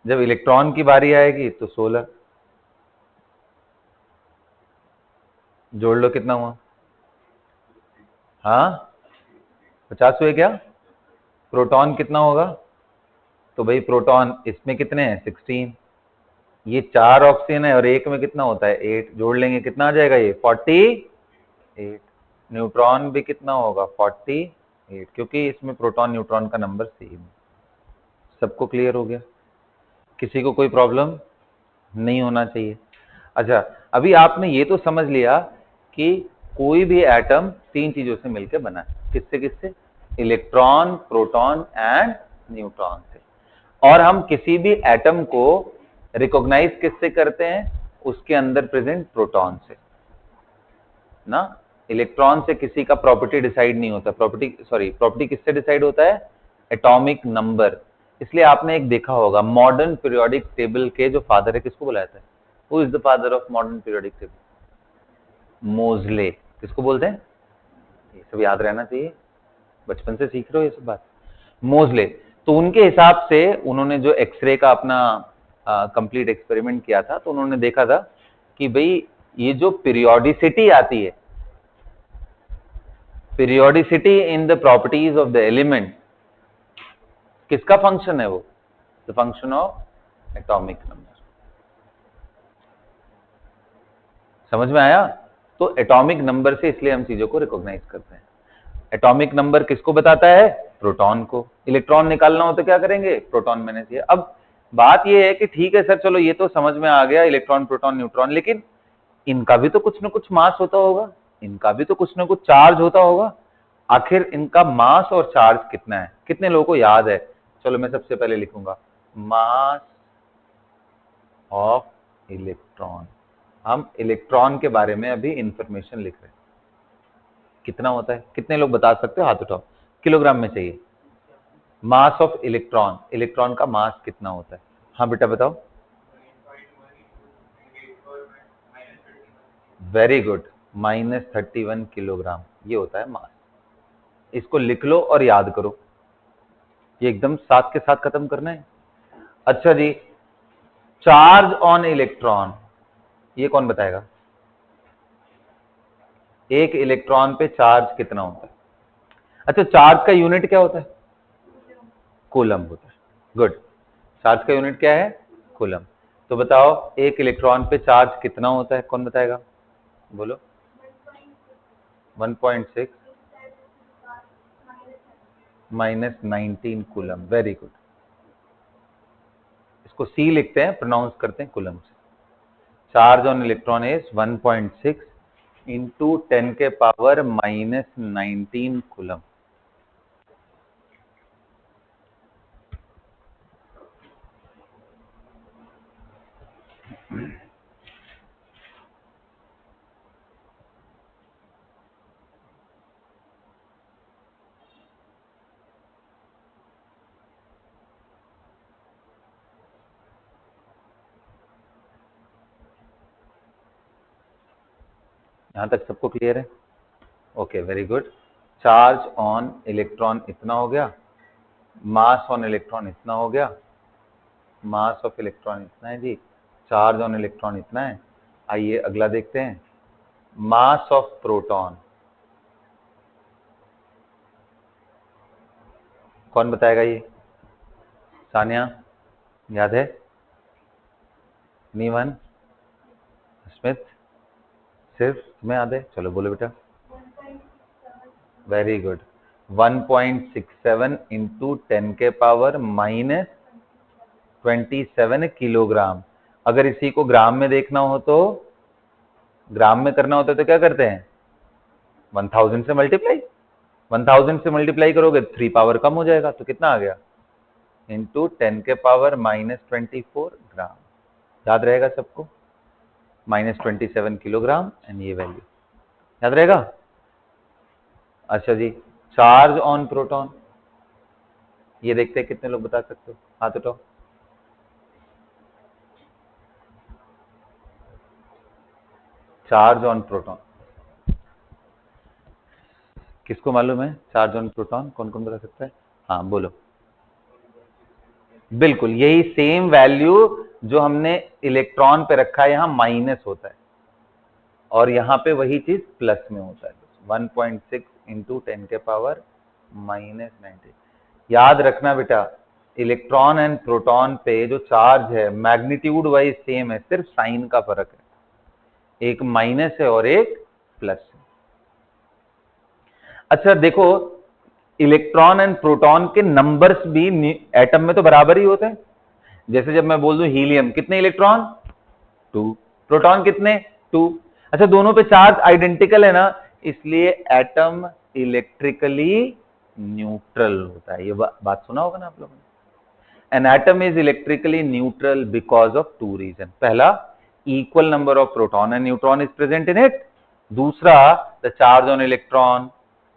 [SPEAKER 1] जब इलेक्ट्रॉन की बारी आएगी तो 16 जोड़ लो, कितना हुआ? हाँ 50 हुए क्या? प्रोटॉन कितना होगा? तो भाई प्रोटॉन इसमें कितने हैं? 16। ये 4 ऑक्सीजन है और एक में कितना होता है? 8। जोड़ लेंगे कितना आ जाएगा? ये 48। न्यूट्रॉन भी कितना होगा? 48, क्योंकि इसमें प्रोटॉन न्यूट्रॉन का नंबर सेम है। सबको क्लियर हो गया? किसी को कोई प्रॉब्लम नहीं होना चाहिए। अच्छा, अभी आपने ये तो समझ लिया कि कोई भी एटम 3 चीजों से मिलकर बना है। किससे किससे? इलेक्ट्रॉन, प्रोटॉन एंड न्यूट्रॉन से। और हम किसी भी एटम को रिकॉग्नाइज किससे करते हैं? उसके अंदर प्रेजेंट प्रोटॉन से ना। इलेक्ट्रॉन से किसी का प्रॉपर्टी डिसाइड नहीं होता। प्रॉपर्टी किससे डिसाइड होता है? Atomic number. इसलिए आपने एक देखा होगा, मॉडर्न पीरियोडिक टेबल के जो फादर है किसको बुलाया था? Who is the father of modern periodic table? मोजले। किसको बोलते हैं? ये सब याद रहना चाहिए, बचपन से सीख रहे हो ये सब बात। मोजले। तो उनके हिसाब से उन्होंने जो एक्सरे का अपना कंप्लीट एक्सपेरिमेंट किया था, तो उन्होंने देखा था कि भाई ये जो पीरियोडिसिटी आती है, periodicity in the properties of the element, किसका फंक्शन है वो? The function of atomic number. समझ में आया? तो एटॉमिक नंबर से इसलिए हम चीजों को रिकॉग्नाइज करते हैं। एटॉमिक नंबर किसको बताता है? प्रोटॉन को। इलेक्ट्रॉन निकालना हो तो क्या करेंगे? प्रोटॉन में से। अब बात यह है कि ठीक है सर, चलो ये तो समझ में आ गया, इलेक्ट्रॉन, प्रोटॉन, न्यूट्रॉन, लेकिन इनका भी तो कुछ ना कुछ मास होता होगा, इनका भी तो कुछ ना कुछ चार्ज होता होगा। आखिर इनका मास और चार्ज कितना है? कितने लोगों को याद है? चलो मैं सबसे पहले लिखूंगा मास ऑफ इलेक्ट्रॉन। हम इलेक्ट्रॉन के बारे में अभी इंफॉर्मेशन लिख रहे हैं। कितना होता है? कितने लोग बता सकते हो? हाथ उठाओ। किलोग्राम में चाहिए। मास ऑफ इलेक्ट्रॉन, इलेक्ट्रॉन का मास कितना होता है? हाँ बेटा बताओ। वेरी गुड, -31 किलोग्राम ये होता है मास। इसको लिख लो और याद करो, ये एकदम साथ के साथ खत्म करना है। अच्छा जी, चार्ज ऑन इलेक्ट्रॉन, ये कौन बताएगा? एक इलेक्ट्रॉन पे चार्ज कितना होता है? अच्छा, चार्ज का यूनिट क्या होता है? कूलम होता है। गुड, चार्ज का यूनिट क्या है? कूलम। तो बताओ एक इलेक्ट्रॉन पे चार्ज कितना होता है? कौन बताएगा? बोलो। 1.6 -19 कूलम। वेरी गुड, इसको सी लिखते हैं, प्रोनाउंस करते हैं कूलम से। Charge on electron is 1.6 into 10 के पावर -19 कूलम। यहां तक सबको क्लियर है? Okay, very good. Charge on electron इतना हो गया, मास ऑन इलेक्ट्रॉन इतना हो गया, मास ऑफ इलेक्ट्रॉन इतना है जी, चार्ज ऑन इलेक्ट्रॉन इतना है। आइए अगला देखते हैं, मास ऑफ प्रोटॉन। कौन बताएगा ये? सानिया, याद है? नीवन, स्मिथ, सिर्फ तुम्हें याद है? चलो बोलो बेटा। वेरी गुड, 1.67 इंटू 10 के पावर -27 किलोग्राम। अगर इसी को ग्राम में देखना हो तो, ग्राम में करना होता है तो क्या करते हैं? 1000 से मल्टीप्लाई। 1000 से मल्टीप्लाई करोगे 3 पावर कम हो जाएगा, तो कितना आ गया? इंटू 10 के पावर -24 ग्राम। याद रहेगा सबको? -27 किलोग्राम एंड ये वैल्यू याद रहेगा? अच्छा जी, चार्ज ऑन प्रोटॉन, ये देखते हैं कितने लोग बता सकते हो? हाथ उठाओ। चार्ज ऑन प्रोटॉन किसको मालूम है? चार्ज ऑन प्रोटॉन कौन कौन बता सकता है? हाँ बोलो। बिल्कुल यही सेम वैल्यू जो हमने इलेक्ट्रॉन पे रखा है, यहां माइनस होता है और यहां पे वही चीज प्लस में होता है। 1.6 इंटू 10 के पावर -19। याद रखना बेटा, इलेक्ट्रॉन एंड प्रोटॉन पे जो चार्ज है मैग्नीट्यूड वाइज सेम है, सिर्फ साइन का फर्क है, एक माइनस है और एक प्लस है। अच्छा देखो, इलेक्ट्रॉन एंड प्रोटॉन के नंबर्स भी एटम में तो बराबर ही होते हैं। जैसे जब मैं बोल दूं हीलियम, कितने इलेक्ट्रॉन? 2। प्रोटॉन कितने? 2। अच्छा, दोनों पे चार्ज आइडेंटिकल है ना, इसलिए एटम इलेक्ट्रिकली न्यूट्रल होता है। ये बात सुना होगा ना आप लोगों ने? An atom is electrically neutral because of 2 reason. पहला, equal number of proton and neutron is present in it. दूसरा, the charge on electron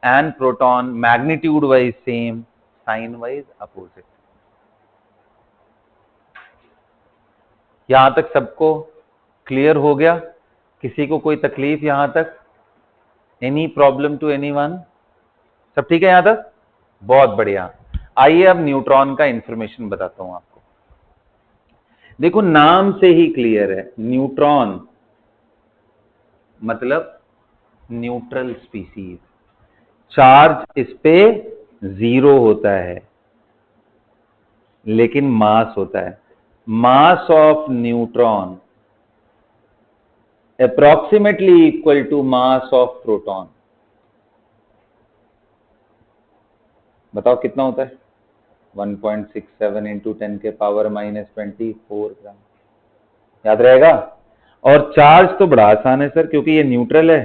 [SPEAKER 1] and proton magnitude wise same, sign wise opposite. यहां तक सबको क्लियर हो गया? किसी को कोई तकलीफ यहां तक? Any problem to anyone? सब ठीक है यहां तक? बहुत बढ़िया। आइए अब न्यूट्रॉन का इंफॉर्मेशन बताता हूं आपको। देखो नाम से ही क्लियर है, न्यूट्रॉन मतलब न्यूट्रल स्पीसीज, चार्ज इस पे 0 होता है लेकिन मास होता है। Mass of neutron approximately equal to mass of proton. बताओ कितना होता है? 1.67 इंटू 10⁻⁻24 ग्राम। याद रहेगा? और चार्ज तो बड़ा आसान है सर, क्योंकि ये न्यूट्रल है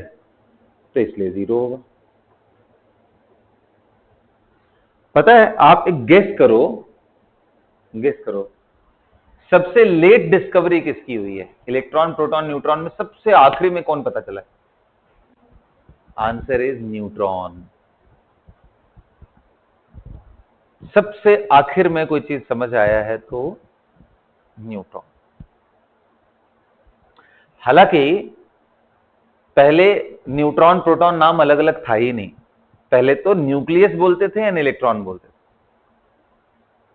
[SPEAKER 1] तो इसलिए 0 होगा। पता है, आप एक गेस करो, गेस करो, सबसे लेट डिस्कवरी किसकी हुई है? इलेक्ट्रॉन प्रोटॉन न्यूट्रॉन में सबसे आखिरी में कौन पता चला है? Answer is neutron. सबसे आखिर में कोई चीज समझ आया है तो न्यूट्रॉन। हालांकि पहले न्यूट्रॉन प्रोटॉन नाम अलग अलग था ही नहीं, पहले तो न्यूक्लियस बोलते थे या इलेक्ट्रॉन बोलते थे।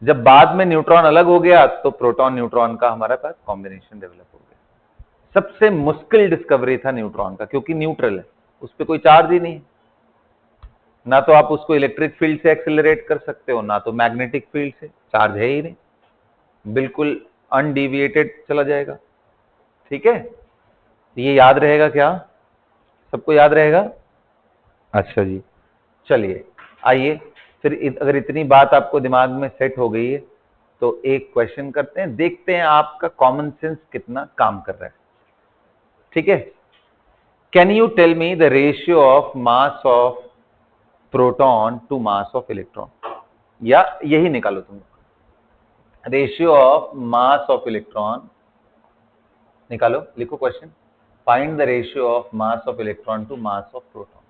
[SPEAKER 1] जब बाद में न्यूट्रॉन अलग हो गया तो प्रोटॉन न्यूट्रॉन का हमारे पास कॉम्बिनेशन डेवलप हो गया। सबसे मुश्किल डिस्कवरी था न्यूट्रॉन का, क्योंकि न्यूट्रल है, उस पर कोई चार्ज ही नहीं है। ना तो आप उसको इलेक्ट्रिक फील्ड से एक्सेलरेट कर सकते हो, ना तो मैग्नेटिक फील्ड से, चार्ज है ही नहीं, बिल्कुल अनडिविएटेड चला जाएगा। ठीक है, ये याद रहेगा क्या? सबको याद रहेगा? अच्छा जी, चलिए आइए फिर अगर इतनी बात आपको दिमाग में सेट हो गई है तो एक क्वेश्चन करते हैं, देखते हैं आपका कॉमन सेंस कितना काम कर रहा है। ठीक है, can you tell me the ratio of mass of proton to mass of electron? या यही निकालो तुम, ratio of mass of electron निकालो, लिखो question, find the ratio of mass of electron to mass of proton.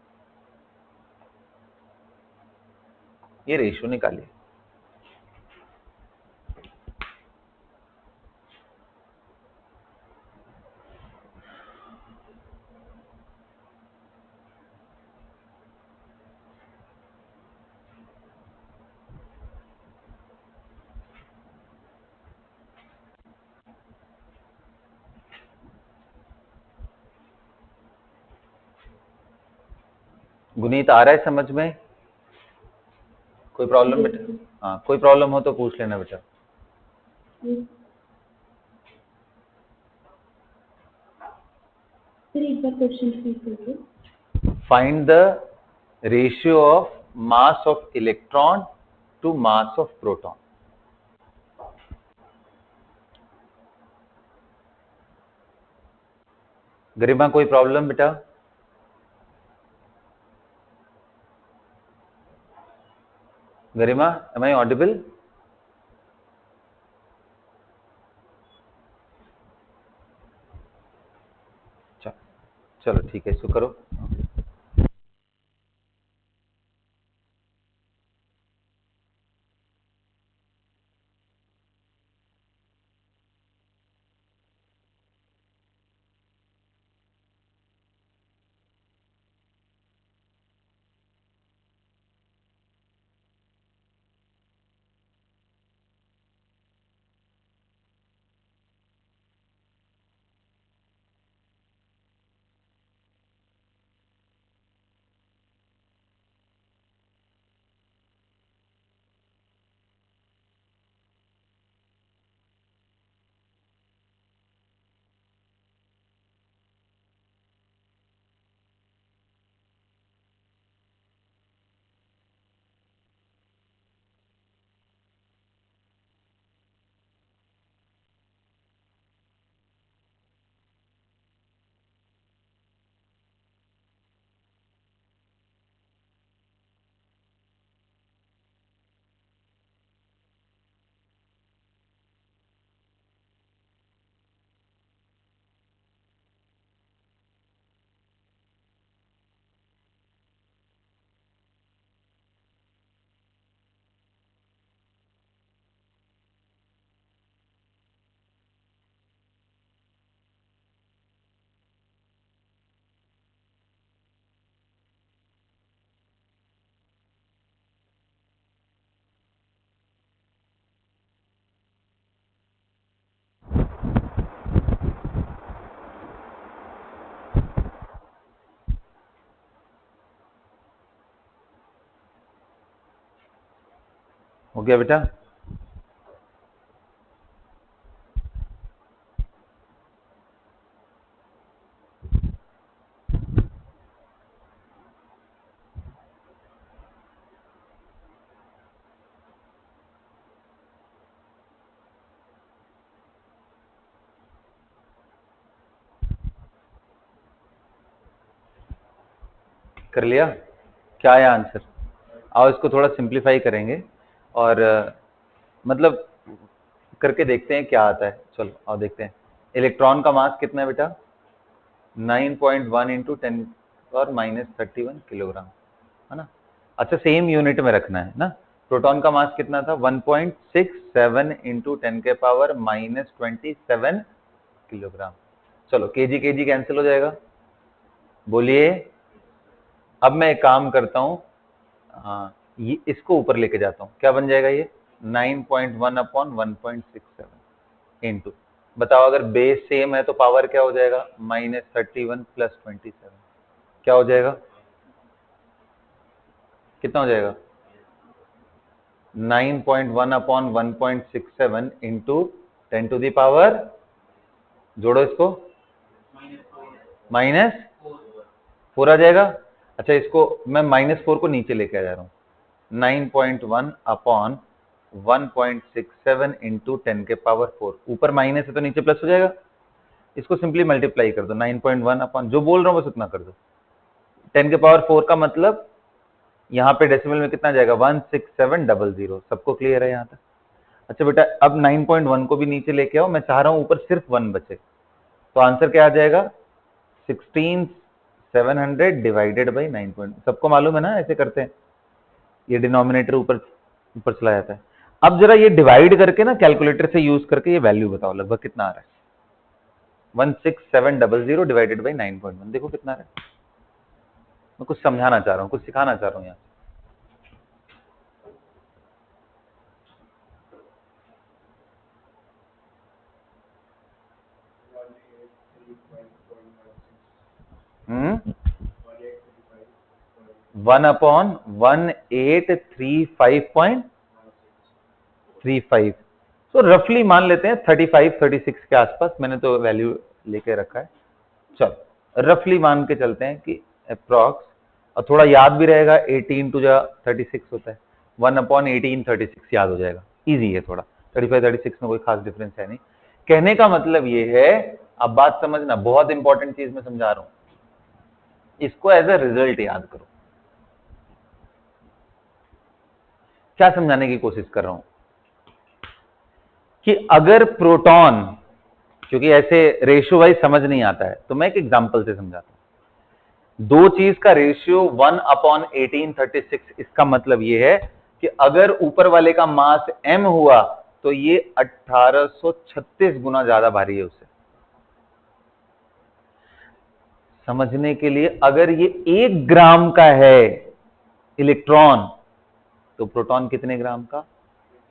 [SPEAKER 1] ये रेशियो निकालिए। गुनीत आ रहा है समझ में? कोई प्रॉब्लम बेटा? हाँ, कोई प्रॉब्लम हो तो पूछ लेना बेटा।
[SPEAKER 2] सर एक बार क्वेश्चन रिपीट करिए।
[SPEAKER 1] Find the ratio of mass of electron to mass of proton. Garima कोई प्रॉब्लम बेटा? Garima, am I audible? चलो ठीक है, इसको करो। हो गया बेटा? कर लिया? क्या है आंसर? आओ इसको थोड़ा सिंप्लीफाई करेंगे और मतलब करके देखते हैं क्या आता है। चलो आओ देखते हैं। इलेक्ट्रॉन का मास कितना है बेटा? 9.1 इंटू 10 और -31 किलोग्राम, है ना? अच्छा, सेम यूनिट में रखना है ना। प्रोटॉन का मास कितना था? 1.67 इंटू 10 के पावर -27 किलोग्राम। चलो केजी केजी कैंसिल हो जाएगा, बोलिए। अब मैं एक काम करता हूं, हाँ, ये इसको ऊपर लेके जाता हूं। क्या बन जाएगा ये? 9.1 अपॉन 1.67 इंटू, बताओ अगर बेस सेम है तो पावर क्या हो जाएगा? -31 प्लस 27, क्या हो जाएगा? कितना हो जाएगा? 9.1 upon 1.67 into 10 to the power, जोड़ो इसको, -4 आ जाएगा। अच्छा, इसको मैं -4 को नीचे लेके आ जा रहा हूँ। 9.1 अपॉन 1.67 इंटू 10 के पावर 4, ऊपर माइनस है तो नीचे प्लस हो जाएगा। इसको सिंपली मल्टीप्लाई कर दो, 9.1 अपॉन जो बोल रहा हूँ बस उतना कर दो, 10 के पावर 4 का मतलब यहाँ पे डेसिमल में कितना जाएगा? 16700। सबको क्लियर है यहाँ तक? अच्छा बेटा, अब 9.1 को भी नीचे लेके आओ, मैं चाह रहा हूँ ऊपर सिर्फ 1 बचे, तो आंसर क्या आ जाएगा? 16700 डिवाइडेड बाई 9. सबको मालूम है ना ऐसे करते हैं, ये डिनोमिनेटर ऊपर ऊपर चला जाता है। अब जरा ये डिवाइड करके ना कैलकुलेटर से यूज करके ये वैल्यू बताओ लगभग कितना आ रहा है। 16700 डिवाइडेड बाई 9.1, देखो कितना आ रहा है। मैं कुछ समझाना चाह रहा हूँ, कुछ सिखाना चाह रहा हूँ यहाँ। हम्म, 1/1835.35, तो रफली मान लेते हैं 35-36 के आसपास, मैंने तो वैल्यू लेके रखा है। चलो रफली मान के चलते हैं कि अप्रॉक्स, और थोड़ा याद भी रहेगा, 18 टू जा 36 होता है, 1/1836 याद हो जाएगा, इजी है थोड़ा। 35-36 में कोई खास डिफरेंस है नहीं। कहने का मतलब ये है, अब बात समझना, बहुत इंपॉर्टेंट चीज मैं समझा रहा हूं, इसको एज ए रिजल्ट याद करो। क्या समझाने की कोशिश कर रहा हूं कि अगर प्रोटॉन, क्योंकि ऐसे रेशियो वाइज समझ नहीं आता है तो मैं एक एग्जांपल से समझाता हूं। दो चीज का रेशियो 1/1836, इसका मतलब यह है कि अगर ऊपर वाले का मास m हुआ तो ये 1836 गुना ज्यादा भारी है उससे। समझने के लिए, अगर ये 1 ग्राम का है इलेक्ट्रॉन, तो प्रोटॉन कितने ग्राम का?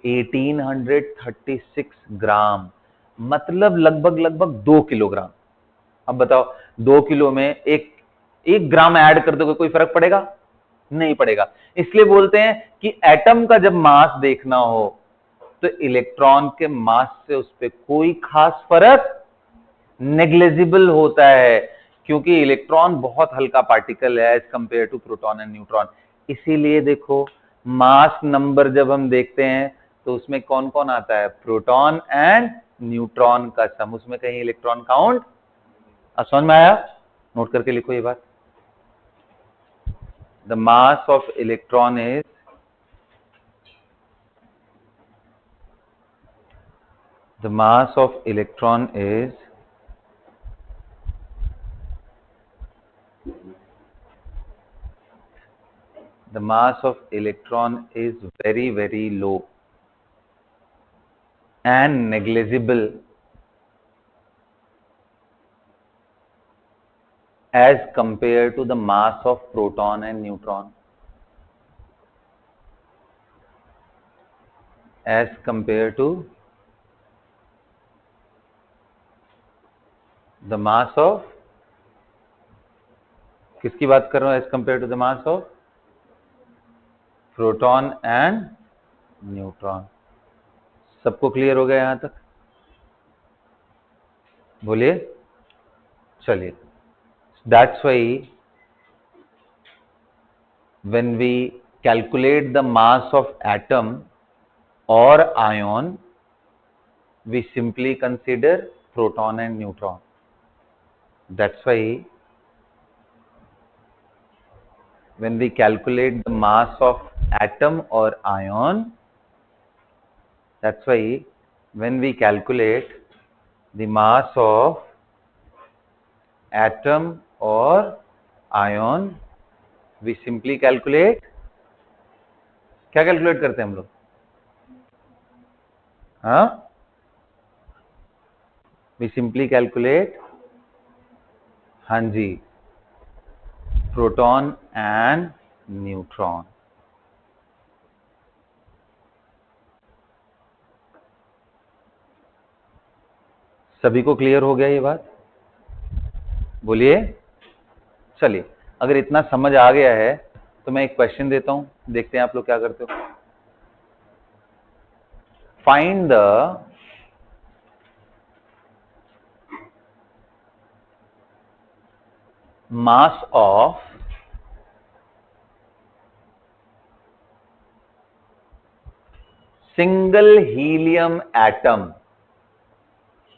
[SPEAKER 1] 1836 ग्राम, मतलब लगभग 2 किलोग्राम। अब बताओ 2 किलो में एक ग्राम ऐड कर दोगे, कोई फर्क पड़ेगा? नहीं पड़ेगा। इसलिए बोलते हैं कि एटम का जब मास देखना हो तो इलेक्ट्रॉन के मास से उस पर कोई खास फर्क नेग्लिजिबल होता है, क्योंकि इलेक्ट्रॉन बहुत हल्का पार्टिकल है as compare to proton and neutron. इसीलिए देखो, मास नंबर जब हम देखते हैं तो उसमें कौन कौन आता है? प्रोटॉन एंड न्यूट्रॉन का सम, उसमें कहीं इलेक्ट्रॉन काउंट। समझ में आया? नोट करके लिखो ये बात। The mass of electron is the mass of electron is very low and negligible as compared to the mass of proton and neutron, as compared to the mass of, किसकी बात कर रहा हूं? as compared to the mass of proton and neutron. सबको clear हो गया यहां तक? बोलिए। चलिए, that's why when we calculate the mass of atom or ion, we simply consider proton and neutron. That's why when we calculate the mass of atom or ion, that's why when we calculate the mass of atom or ion, we simply calculate, क्या calculate करते हैं हम लोग? हाँ, we simply calculate, हाँ जी, proton and neutron. सभी को clear हो गया ये बात? बोलिए। चलिए, अगर इतना समझ आ गया है तो मैं एक क्वेश्चन देता हूं, देखते हैं आप लोग क्या करते हो। Find the mass of single helium atom.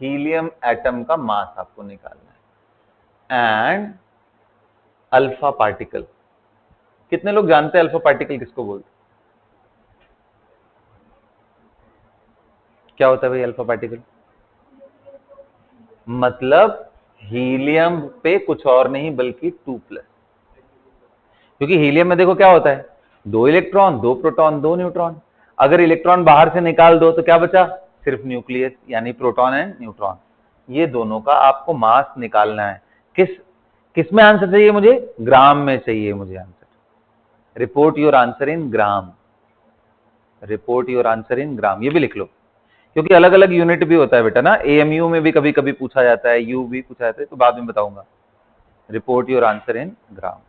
[SPEAKER 1] Helium atom का मास आपको निकालना है, एंड अल्फा पार्टिकल। कितने लोग जानते हैं अल्फा पार्टिकल किसको बोलते हैं? क्या होता है भाई अल्फा पार्टिकल? मतलब हीलियम पे कुछ और नहीं बल्कि 2+, क्योंकि हीलियम में देखो क्या होता है, 2 इलेक्ट्रॉन, 2 प्रोटॉन, 2 न्यूट्रॉन। अगर इलेक्ट्रॉन बाहर से निकाल दो तो क्या बचा? सिर्फ न्यूक्लियस, यानी प्रोटॉन एंड न्यूट्रॉन। ये दोनों का आपको मास निकालना है। किस में आंसर चाहिए मुझे? ग्राम में चाहिए मुझे answer. Report your answer in gram. Report your answer in gram, ये भी लिख लो, क्योंकि अलग अलग यूनिट भी होता है बेटा ना। एएमयू में भी कभी कभी पूछा जाता है, यू भी पूछा जाता है, तो बाद में बताऊंगा। रिपोर्ट योर आंसर इन ग्राम।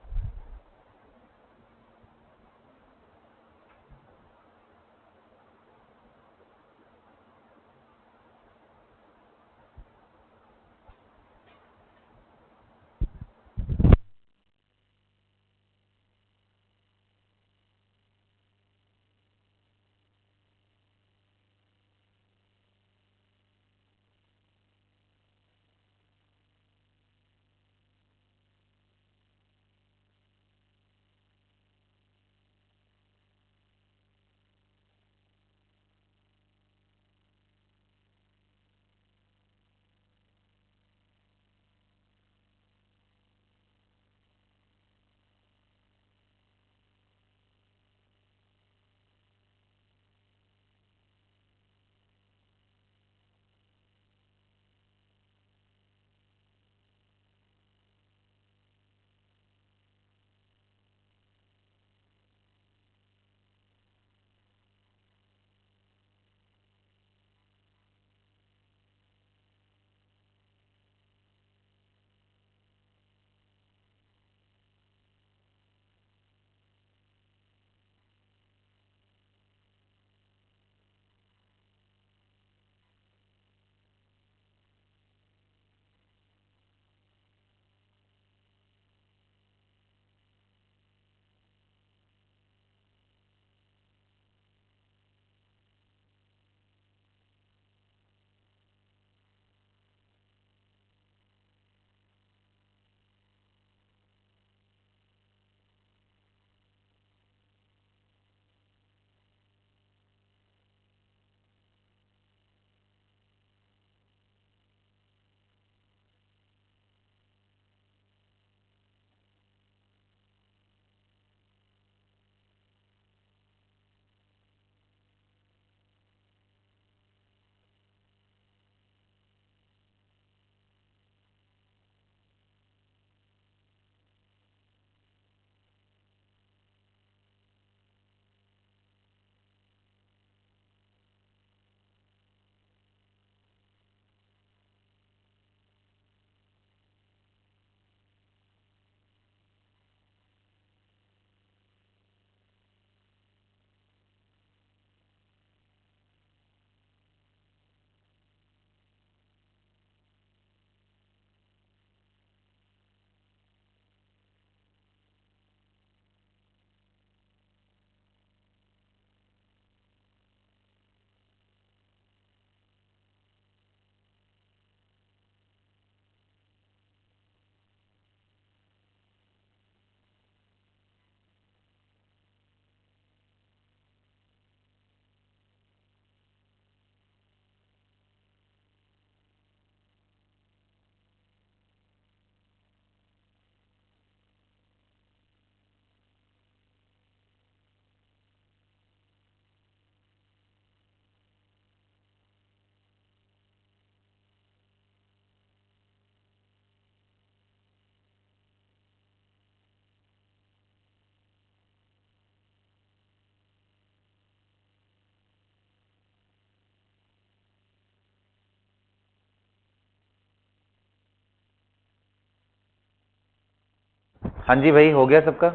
[SPEAKER 1] हाँ जी भाई, हो गया सबका?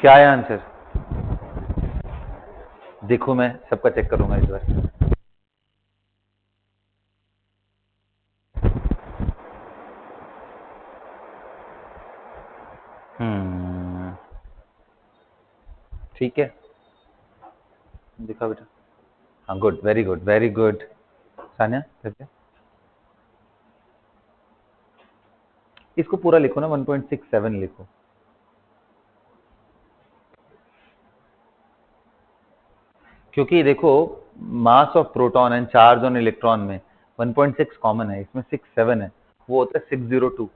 [SPEAKER 1] क्या है आंसर? देखो मैं सबका चेक करूंगा इस बार। ठीक है, दिखाओ बेटा। हाँ good, very good, very good. Sania करके इसको पूरा लिखो ना, 1.67 लिखो। क्योंकि देखो, मास of proton and charge on electron में 1.6 कॉमन है, इसमें 6.7 है, वो होता है 602।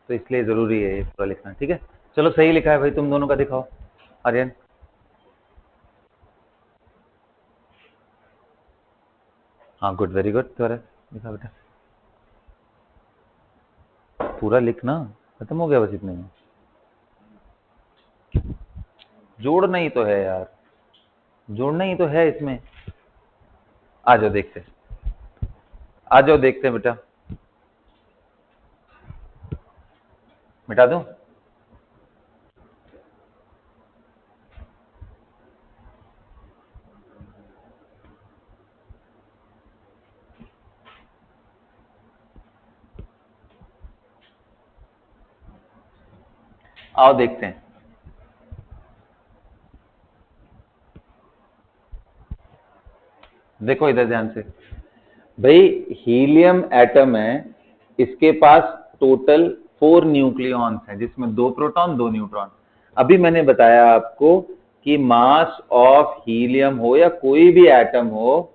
[SPEAKER 1] तो इसलिए जरूरी है ये पूरा लिखना, ठीक है। चलो सही लिखा है भाई, तुम दोनों का दिखाओ। आर्यन, हाँ गुड, वेरी गुड। तुम्हारा लिखा बेटा, पूरा लिखना, खत्म हो गया बस इतने में। जोड़ना ही तो है यार, जोड़ना ही तो है इसमें। आ जाओ देखते हैं, आ जाओ देखते हैं बेटा। मिटा दूं? आओ देखते हैं। देखो इधर ध्यान से भाई, हीलियम एटम है, इसके पास टोटल 4 न्यूक्लियॉन्स हैं, जिसमें 2 प्रोटॉन 2 न्यूट्रॉन। अभी मैंने बताया आपको कि मास ऑफ हीलियम हो या कोई भी एटम हो,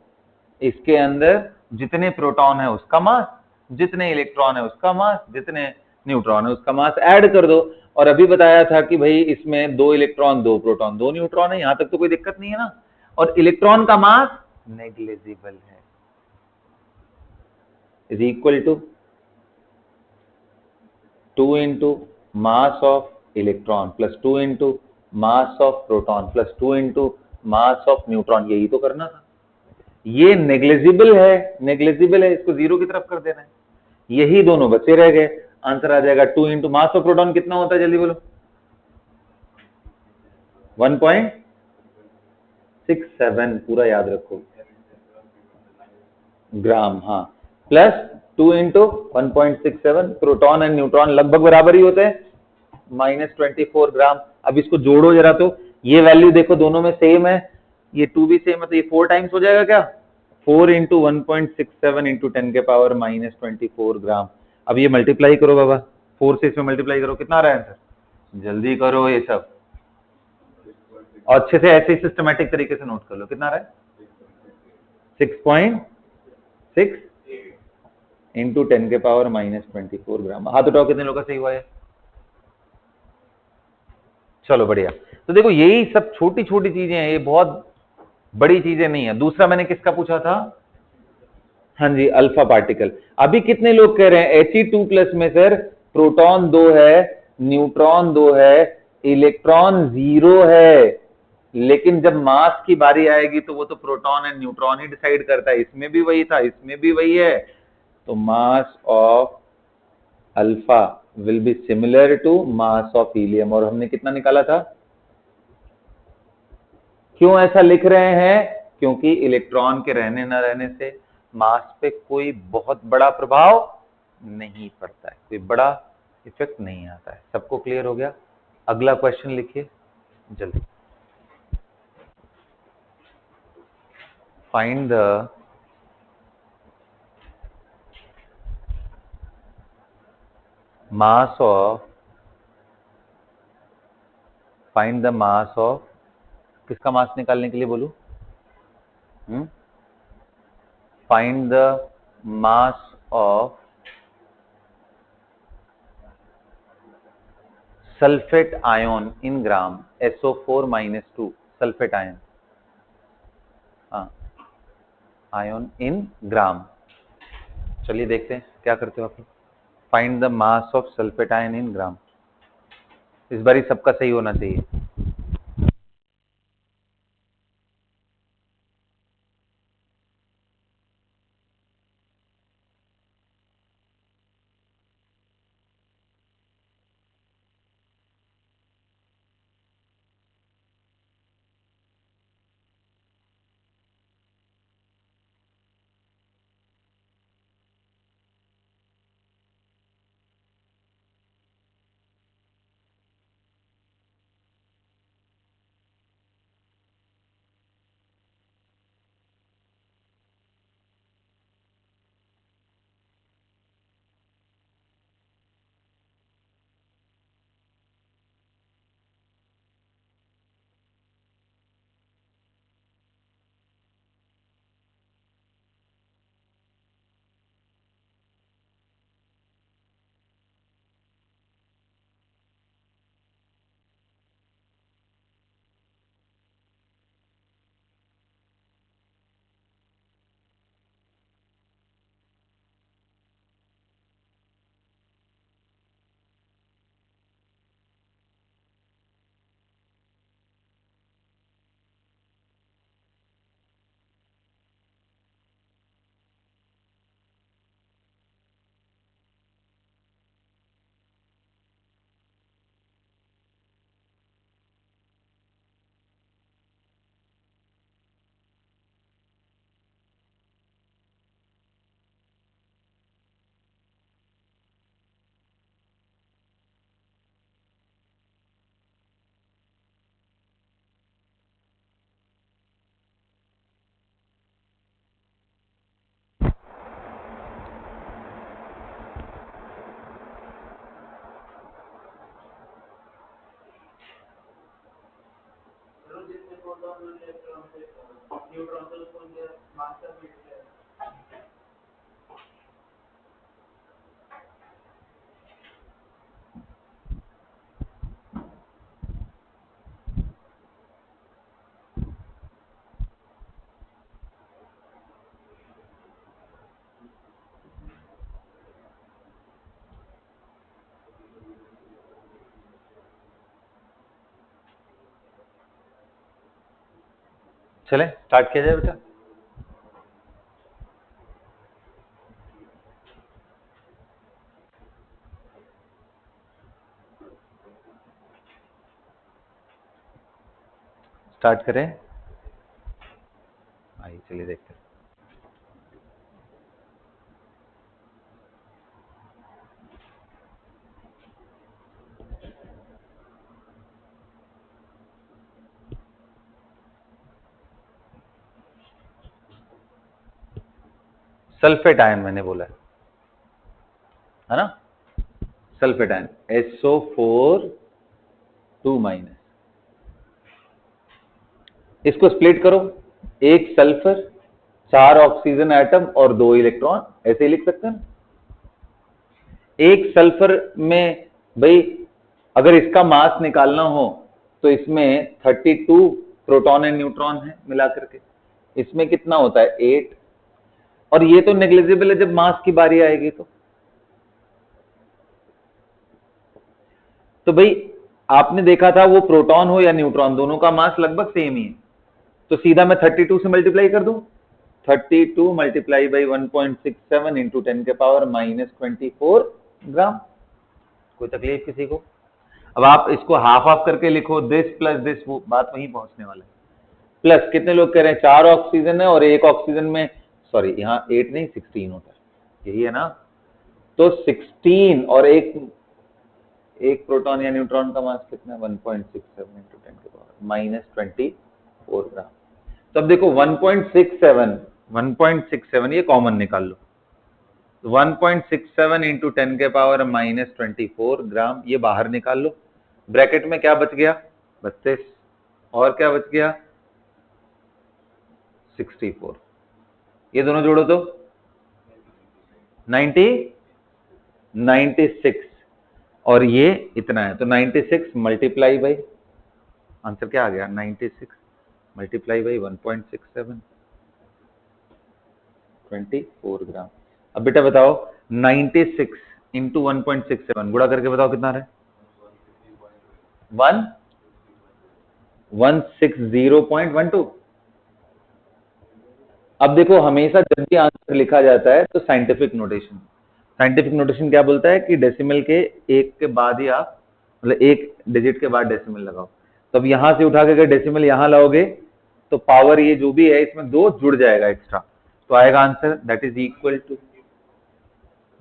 [SPEAKER 1] इसके अंदर जितने प्रोटॉन है उसका मास, जितने इलेक्ट्रॉन है उसका मास, जितने न्यूट्रॉन है उसका मास ऐड कर दो। और अभी बताया था कि भाई इसमें 2 इलेक्ट्रॉन 2 प्रोटॉन 2 न्यूट्रॉन है, यहां तक तो कोई दिक्कत नहीं है ना। और इलेक्ट्रॉन का मास नेग्लिजिबल है, is equal to 2 into mass of electron plus 2 into mass of proton plus 2 into mass of neutron। यही तो करना था। ये नेग्लिजिबल है, नेग्लिजिबल है, इसको जीरो की तरफ कर देना है। यही दोनों बचे रह गए। आंसर आ जाएगा 2 into मास ऑफ प्रोटॉन कितना होता है, जल्दी बोलो। 1.67, पूरा याद रखो, ग्राम। हाँ, plus 2 into 1.67, proton and neutron लगभग बराबर ही होते हैं, -24 ग्राम। अब इसको जोड़ो जरा, तो ये वैल्यू देखो दोनों में सेम है, ये 2 भी सेम है, तो ये 4 टाइम्स हो जाएगा क्या? 4 इंटू 1.67 इंटू 10 के पावर -24 ग्राम। अब ये मल्टीप्लाई करो बाबा, 4 से इसमें मल्टीप्लाई करो, कितना आ रहा है आंसर? जल्दी करो ये सब, और अच्छे से ऐसे सिस्टमेटिक तरीके से नोट कर लो, कितना आ रहा है? 6.6 इंटू 10 के पावर -24 ग्राम। हाथ उठाओ, कितने लोग का सही हुआ है? चलो बढ़िया। तो देखो यही सब छोटी छोटी चीजें हैं, ये बहुत बड़ी चीजें नहीं है। दूसरा मैंने किसका पूछा था? हाँ जी, अल्फा पार्टिकल। अभी कितने लोग कह रहे हैं He2+ में सर प्रोटॉन 2 है, न्यूट्रॉन 2 है, इलेक्ट्रॉन 0 है। लेकिन जब मास की बारी आएगी तो वो तो proton and neutron he decide करता है। इसमें भी वही था, इसमें भी वही है। तो mass of alpha will be similar to mass of helium. और हमने कितना निकाला था? क्यों ऐसा लिख रहे हैं? क्योंकि इलेक्ट्रॉन के रहने न रहने से मास पे कोई बहुत बड़ा प्रभाव नहीं पड़ता है, कोई बड़ा इफेक्ट नहीं आता है। सबको क्लियर हो गया? अगला क्वेश्चन लिखिए जल्दी। Find the mass of, find the mass of, किसका मास निकालने के लिए बोलूं? Find the mass of sulphate ion in gram, SO4-2 sulphate ion, हाँ, आयन इन ग्राम। चलिए देखते हैं क्या करते हो आप लोग। Find the mass of sulphate ion in gram. इस बार ही सबका सही होना चाहिए। चले स्टार्ट किया जाए बेटा। स्टार्ट करें, आइए चलिए देखते हैं। सल्फेट आयन मैंने बोला है ना, सल्फेट आयन SO4 2-। इसको स्प्लिट करो, एक सल्फर, 4 ऑक्सीजन एटम और 2 इलेक्ट्रॉन, ऐसे ही लिख सकते हैं। एक सल्फर में भाई अगर इसका मास निकालना हो तो इसमें 32 प्रोटॉन एंड न्यूट्रॉन है मिला करके, इसमें कितना होता है 8, और ये तो नेग्लिजिबल है जब मास की बारी आएगी तो भाई आपने देखा था वो प्रोटॉन हो या न्यूट्रॉन दोनों का मास लगभग सेम ही है, तो सीधा मैं 32 से मल्टीप्लाई कर दूं, 32 मल्टीप्लाई बाई 1.67 इंटू 10 के पावर -24 ग्राम। कोई तकलीफ किसी को? अब आप इसको हाफ हाफ करके लिखो, दिस प्लस दिस, वो बात वहीं पहुंचने वाला है। प्लस कितने लोग कह रहे हैं 4 ऑक्सीजन है और एक ऑक्सीजन में, सॉरी यहाँ 8 नहीं 16 होता है, यही है ना, तो 16 और एक प्रोटॉन या न्यूट्रॉन का मास कितना है 1.67 इंटू 10 के पावर -24 ग्राम। तो अब देखो 1.67 ये कॉमन निकाल लो, 1.67 इंटू 10 के पावर -24 ग्राम ये बाहर निकाल लो, ब्रैकेट में क्या बच गया 32, और क्या बच गया 64, ये दोनों जोड़ो तो 96, और ये इतना है तो 96 मल्टीप्लाई बाई, आंसर क्या आ गया 96 मल्टीप्लाई बाई 1.67 24 ग्राम। अब बेटा बताओ 96 इंटू 1.67 गुणा करके बताओ कितना रहे 160.12। अब देखो हमेशा जब भी आंसर लिखा जाता है तो साइंटिफिक नोटेशन क्या बोलता है कि डेसिमल के एक के बाद ही आप मतलब एक डिजिट के बाद डेसिमल लगाओ, तो अब यहां से उठा के अगर डेसिमल यहां लाओगे तो पावर ये जो भी है इसमें 2 जुड़ जाएगा एक्स्ट्रा, तो आएगा answer that is equal to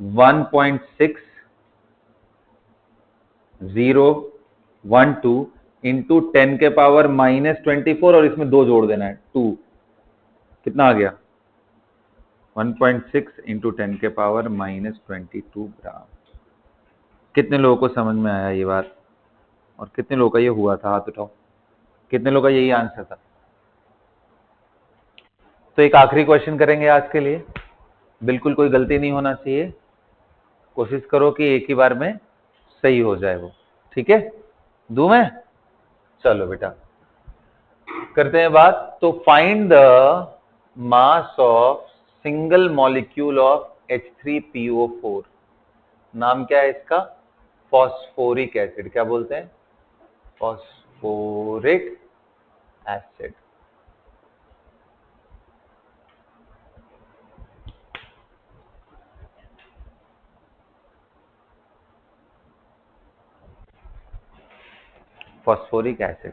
[SPEAKER 1] 1.6012 into 10 के पावर -24 और इसमें 2 जोड़ देना है 2, कितना आ गया 1.6 इंटू 10 के पावर -22 ग्राम। कितने लोगों को समझ में आया ये बात, और कितने लोगों का ये हुआ था हाथ उठाओ, कितने लोगों का यही आंसर था? तो एक आखिरी क्वेश्चन करेंगे आज के लिए, बिल्कुल कोई गलती नहीं होना चाहिए, कोशिश करो कि एक ही बार में सही हो जाए वो, ठीक है, दूं मैं? चलो बेटा करते हैं बात। तो find the mass of single molecule of H3PO4, नाम क्या है इसका? फॉस्फोरिक एसिड, क्या बोलते हैं? Phosphoric acid. फॉस्फोरिक एसिड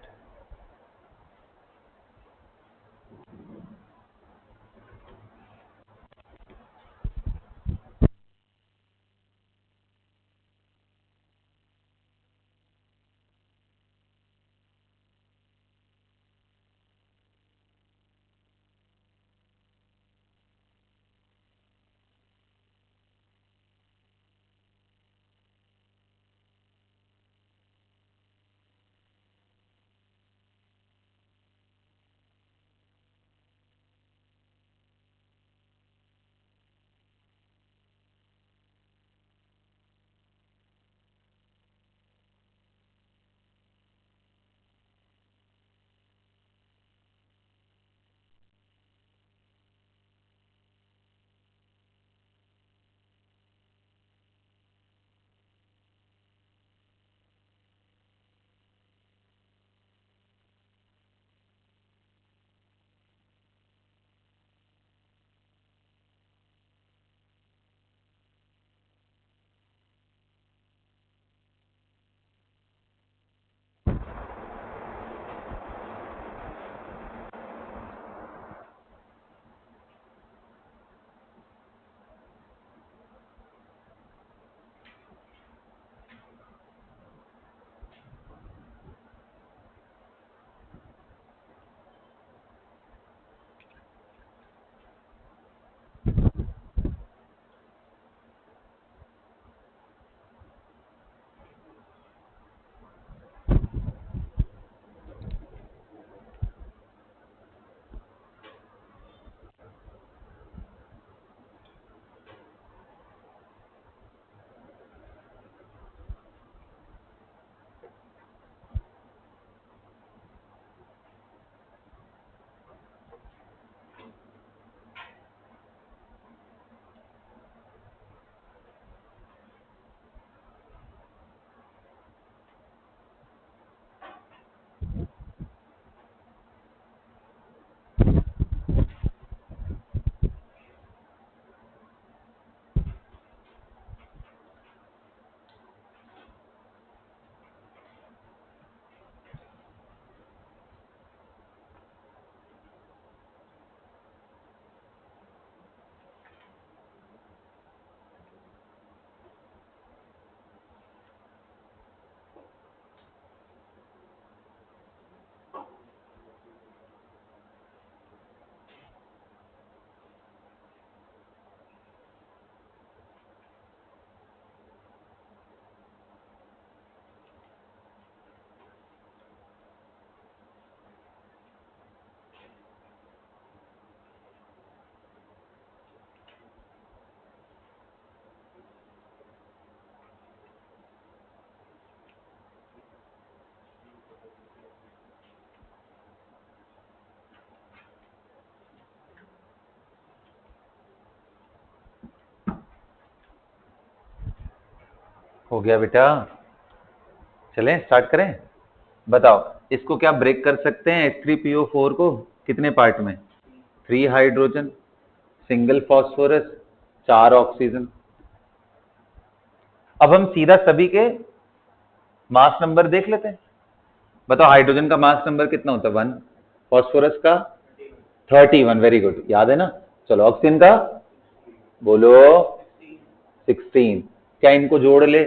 [SPEAKER 1] हो गया बेटा, चलें स्टार्ट करें। बताओ इसको क्या ब्रेक कर सकते हैं H3PO4 को कितने पार्ट में? 3 हाइड्रोजन, सिंगल फॉस्फोरस, 4 ऑक्सीजन। अब हम सीधा सभी के मास नंबर देख लेते हैं। बताओ हाइड्रोजन का मास नंबर कितना होता है? 1। फॉस्फोरस का 31, वेरी गुड, याद है ना। चलो ऑक्सीजन का बोलो 16। क्या इनको जोड़ ले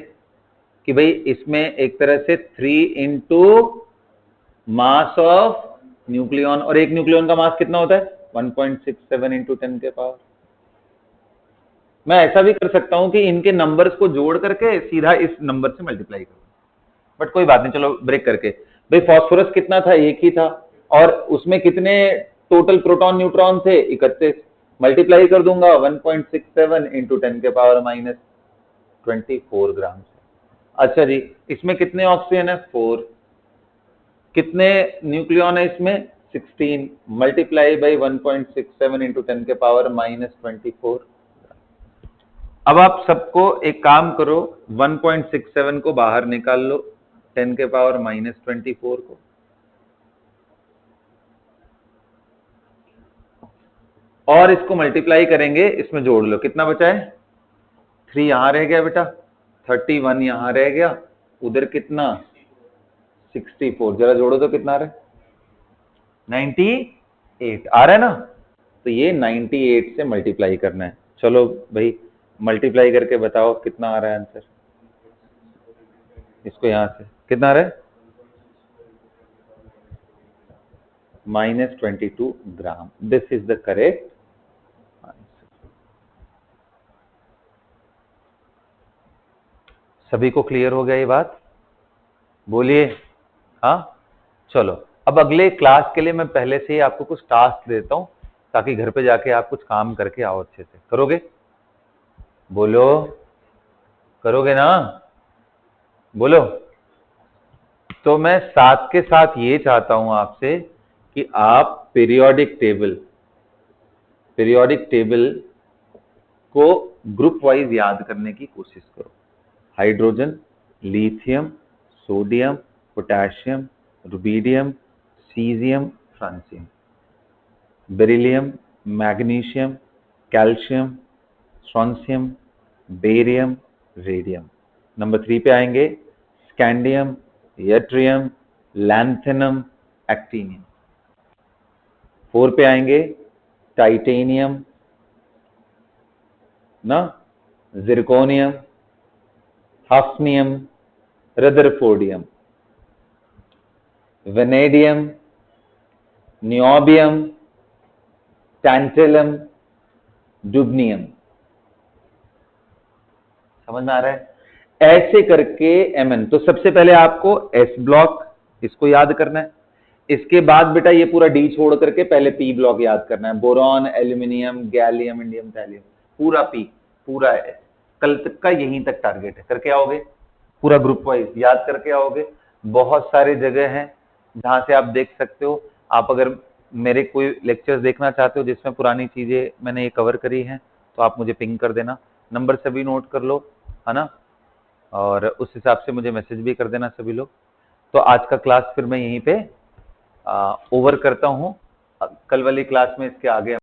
[SPEAKER 1] कि भाई इसमें एक तरह से 3 इंटू मास ऑफ न्यूक्लियन, और एक न्यूक्लियन का मास कितना होता है? 1.67 इंटू 10 के पावर। मैं ऐसा भी कर सकता हूं कि इनके नंबर्स को जोड़ करके सीधा इस नंबर से मल्टीप्लाई करूं, बट कोई बात नहीं, चलो ब्रेक करके। भाई फॉस्फोरस कितना था? एक ही था, और उसमें कितने टोटल प्रोटॉन न्यूट्रॉन थे? 31। मल्टीप्लाई कर दूंगा 1.67 इंटू 10 के पावर माइनस 24 ग्राम। अच्छा जी, इसमें कितने ऑक्सीजन है? 4। कितने न्यूक्लियन है इसमें? 16। मल्टीप्लाई बाई 1.67 इंटू 10 के पावर माइनस 24। अब आप सबको एक काम करो, 1.67 को बाहर निकाल लो, 10 के पावर माइनस 24 को, और इसको मल्टीप्लाई करेंगे, इसमें जोड़ लो, कितना बचा है? 3 यहां रह गया बेटा, 31 यहां रह गया, उधर कितना? 64। जरा जोड़ो तो कितना आ रहा है? 98 आ रहा है ना। तो ये 98 से मल्टीप्लाई करना है। चलो भाई मल्टीप्लाई करके बताओ कितना आ रहा है आंसर। इसको यहां से कितना आ रहा है? -22 gram. This is the correct answer. सभी को क्लियर हो गया ये बात? बोलिए हाँ। चलो अब अगले क्लास के लिए मैं पहले से ही आपको कुछ टास्क देता हूं, ताकि घर पे जाके आप कुछ काम करके आओ। अच्छे से करोगे? बोलो, करोगे ना? बोलो। तो मैं साथ के साथ ये चाहता हूं आपसे कि आप पीरियोडिक टेबल को ग्रुप वाइज याद करने की कोशिश करो। Hydrogen, lithium, sodium, potassium, rubidium, caesium, francium, beryllium, magnesium, calcium, strontium, barium, radium. Number 3 पे आएंगे स्कैंडियम, यट्रियम, लैंथेनम, एक्टिनियम। 4 पे आएंगे टाइटेनियम ना, zirconium, hafnium, rutherfordium, vanadium, niobium, tantalum, dubnium. समझ में आ रहा है? ऐसे करके Mn। तो सबसे पहले आपको S ब्लॉक इसको याद करना है। इसके बाद बेटा ये पूरा D छोड़ करके पहले P ब्लॉक याद करना है। Boron, aluminium, gallium, indium, thallium, पूरा P, पूरा S। कल तक का यहीं तक टारगेट है। करके आओगे? पूरा ग्रुप वाइज याद करके आओगे। बहुत सारे जगह हैं जहां से आप देख सकते हो। आप अगर मेरे कोई लेक्चर्स देखना चाहते हो जिसमें पुरानी चीजें मैंने ये कवर करी हैं, तो आप मुझे पिंग कर देना। नंबर सभी नोट कर लो, है ना, और उस हिसाब से मुझे मैसेज भी कर देना सभी लोग। तो आज का क्लास फिर मैं यहीं पे ओवर करता हूँ। कल वाली क्लास में इसके आगे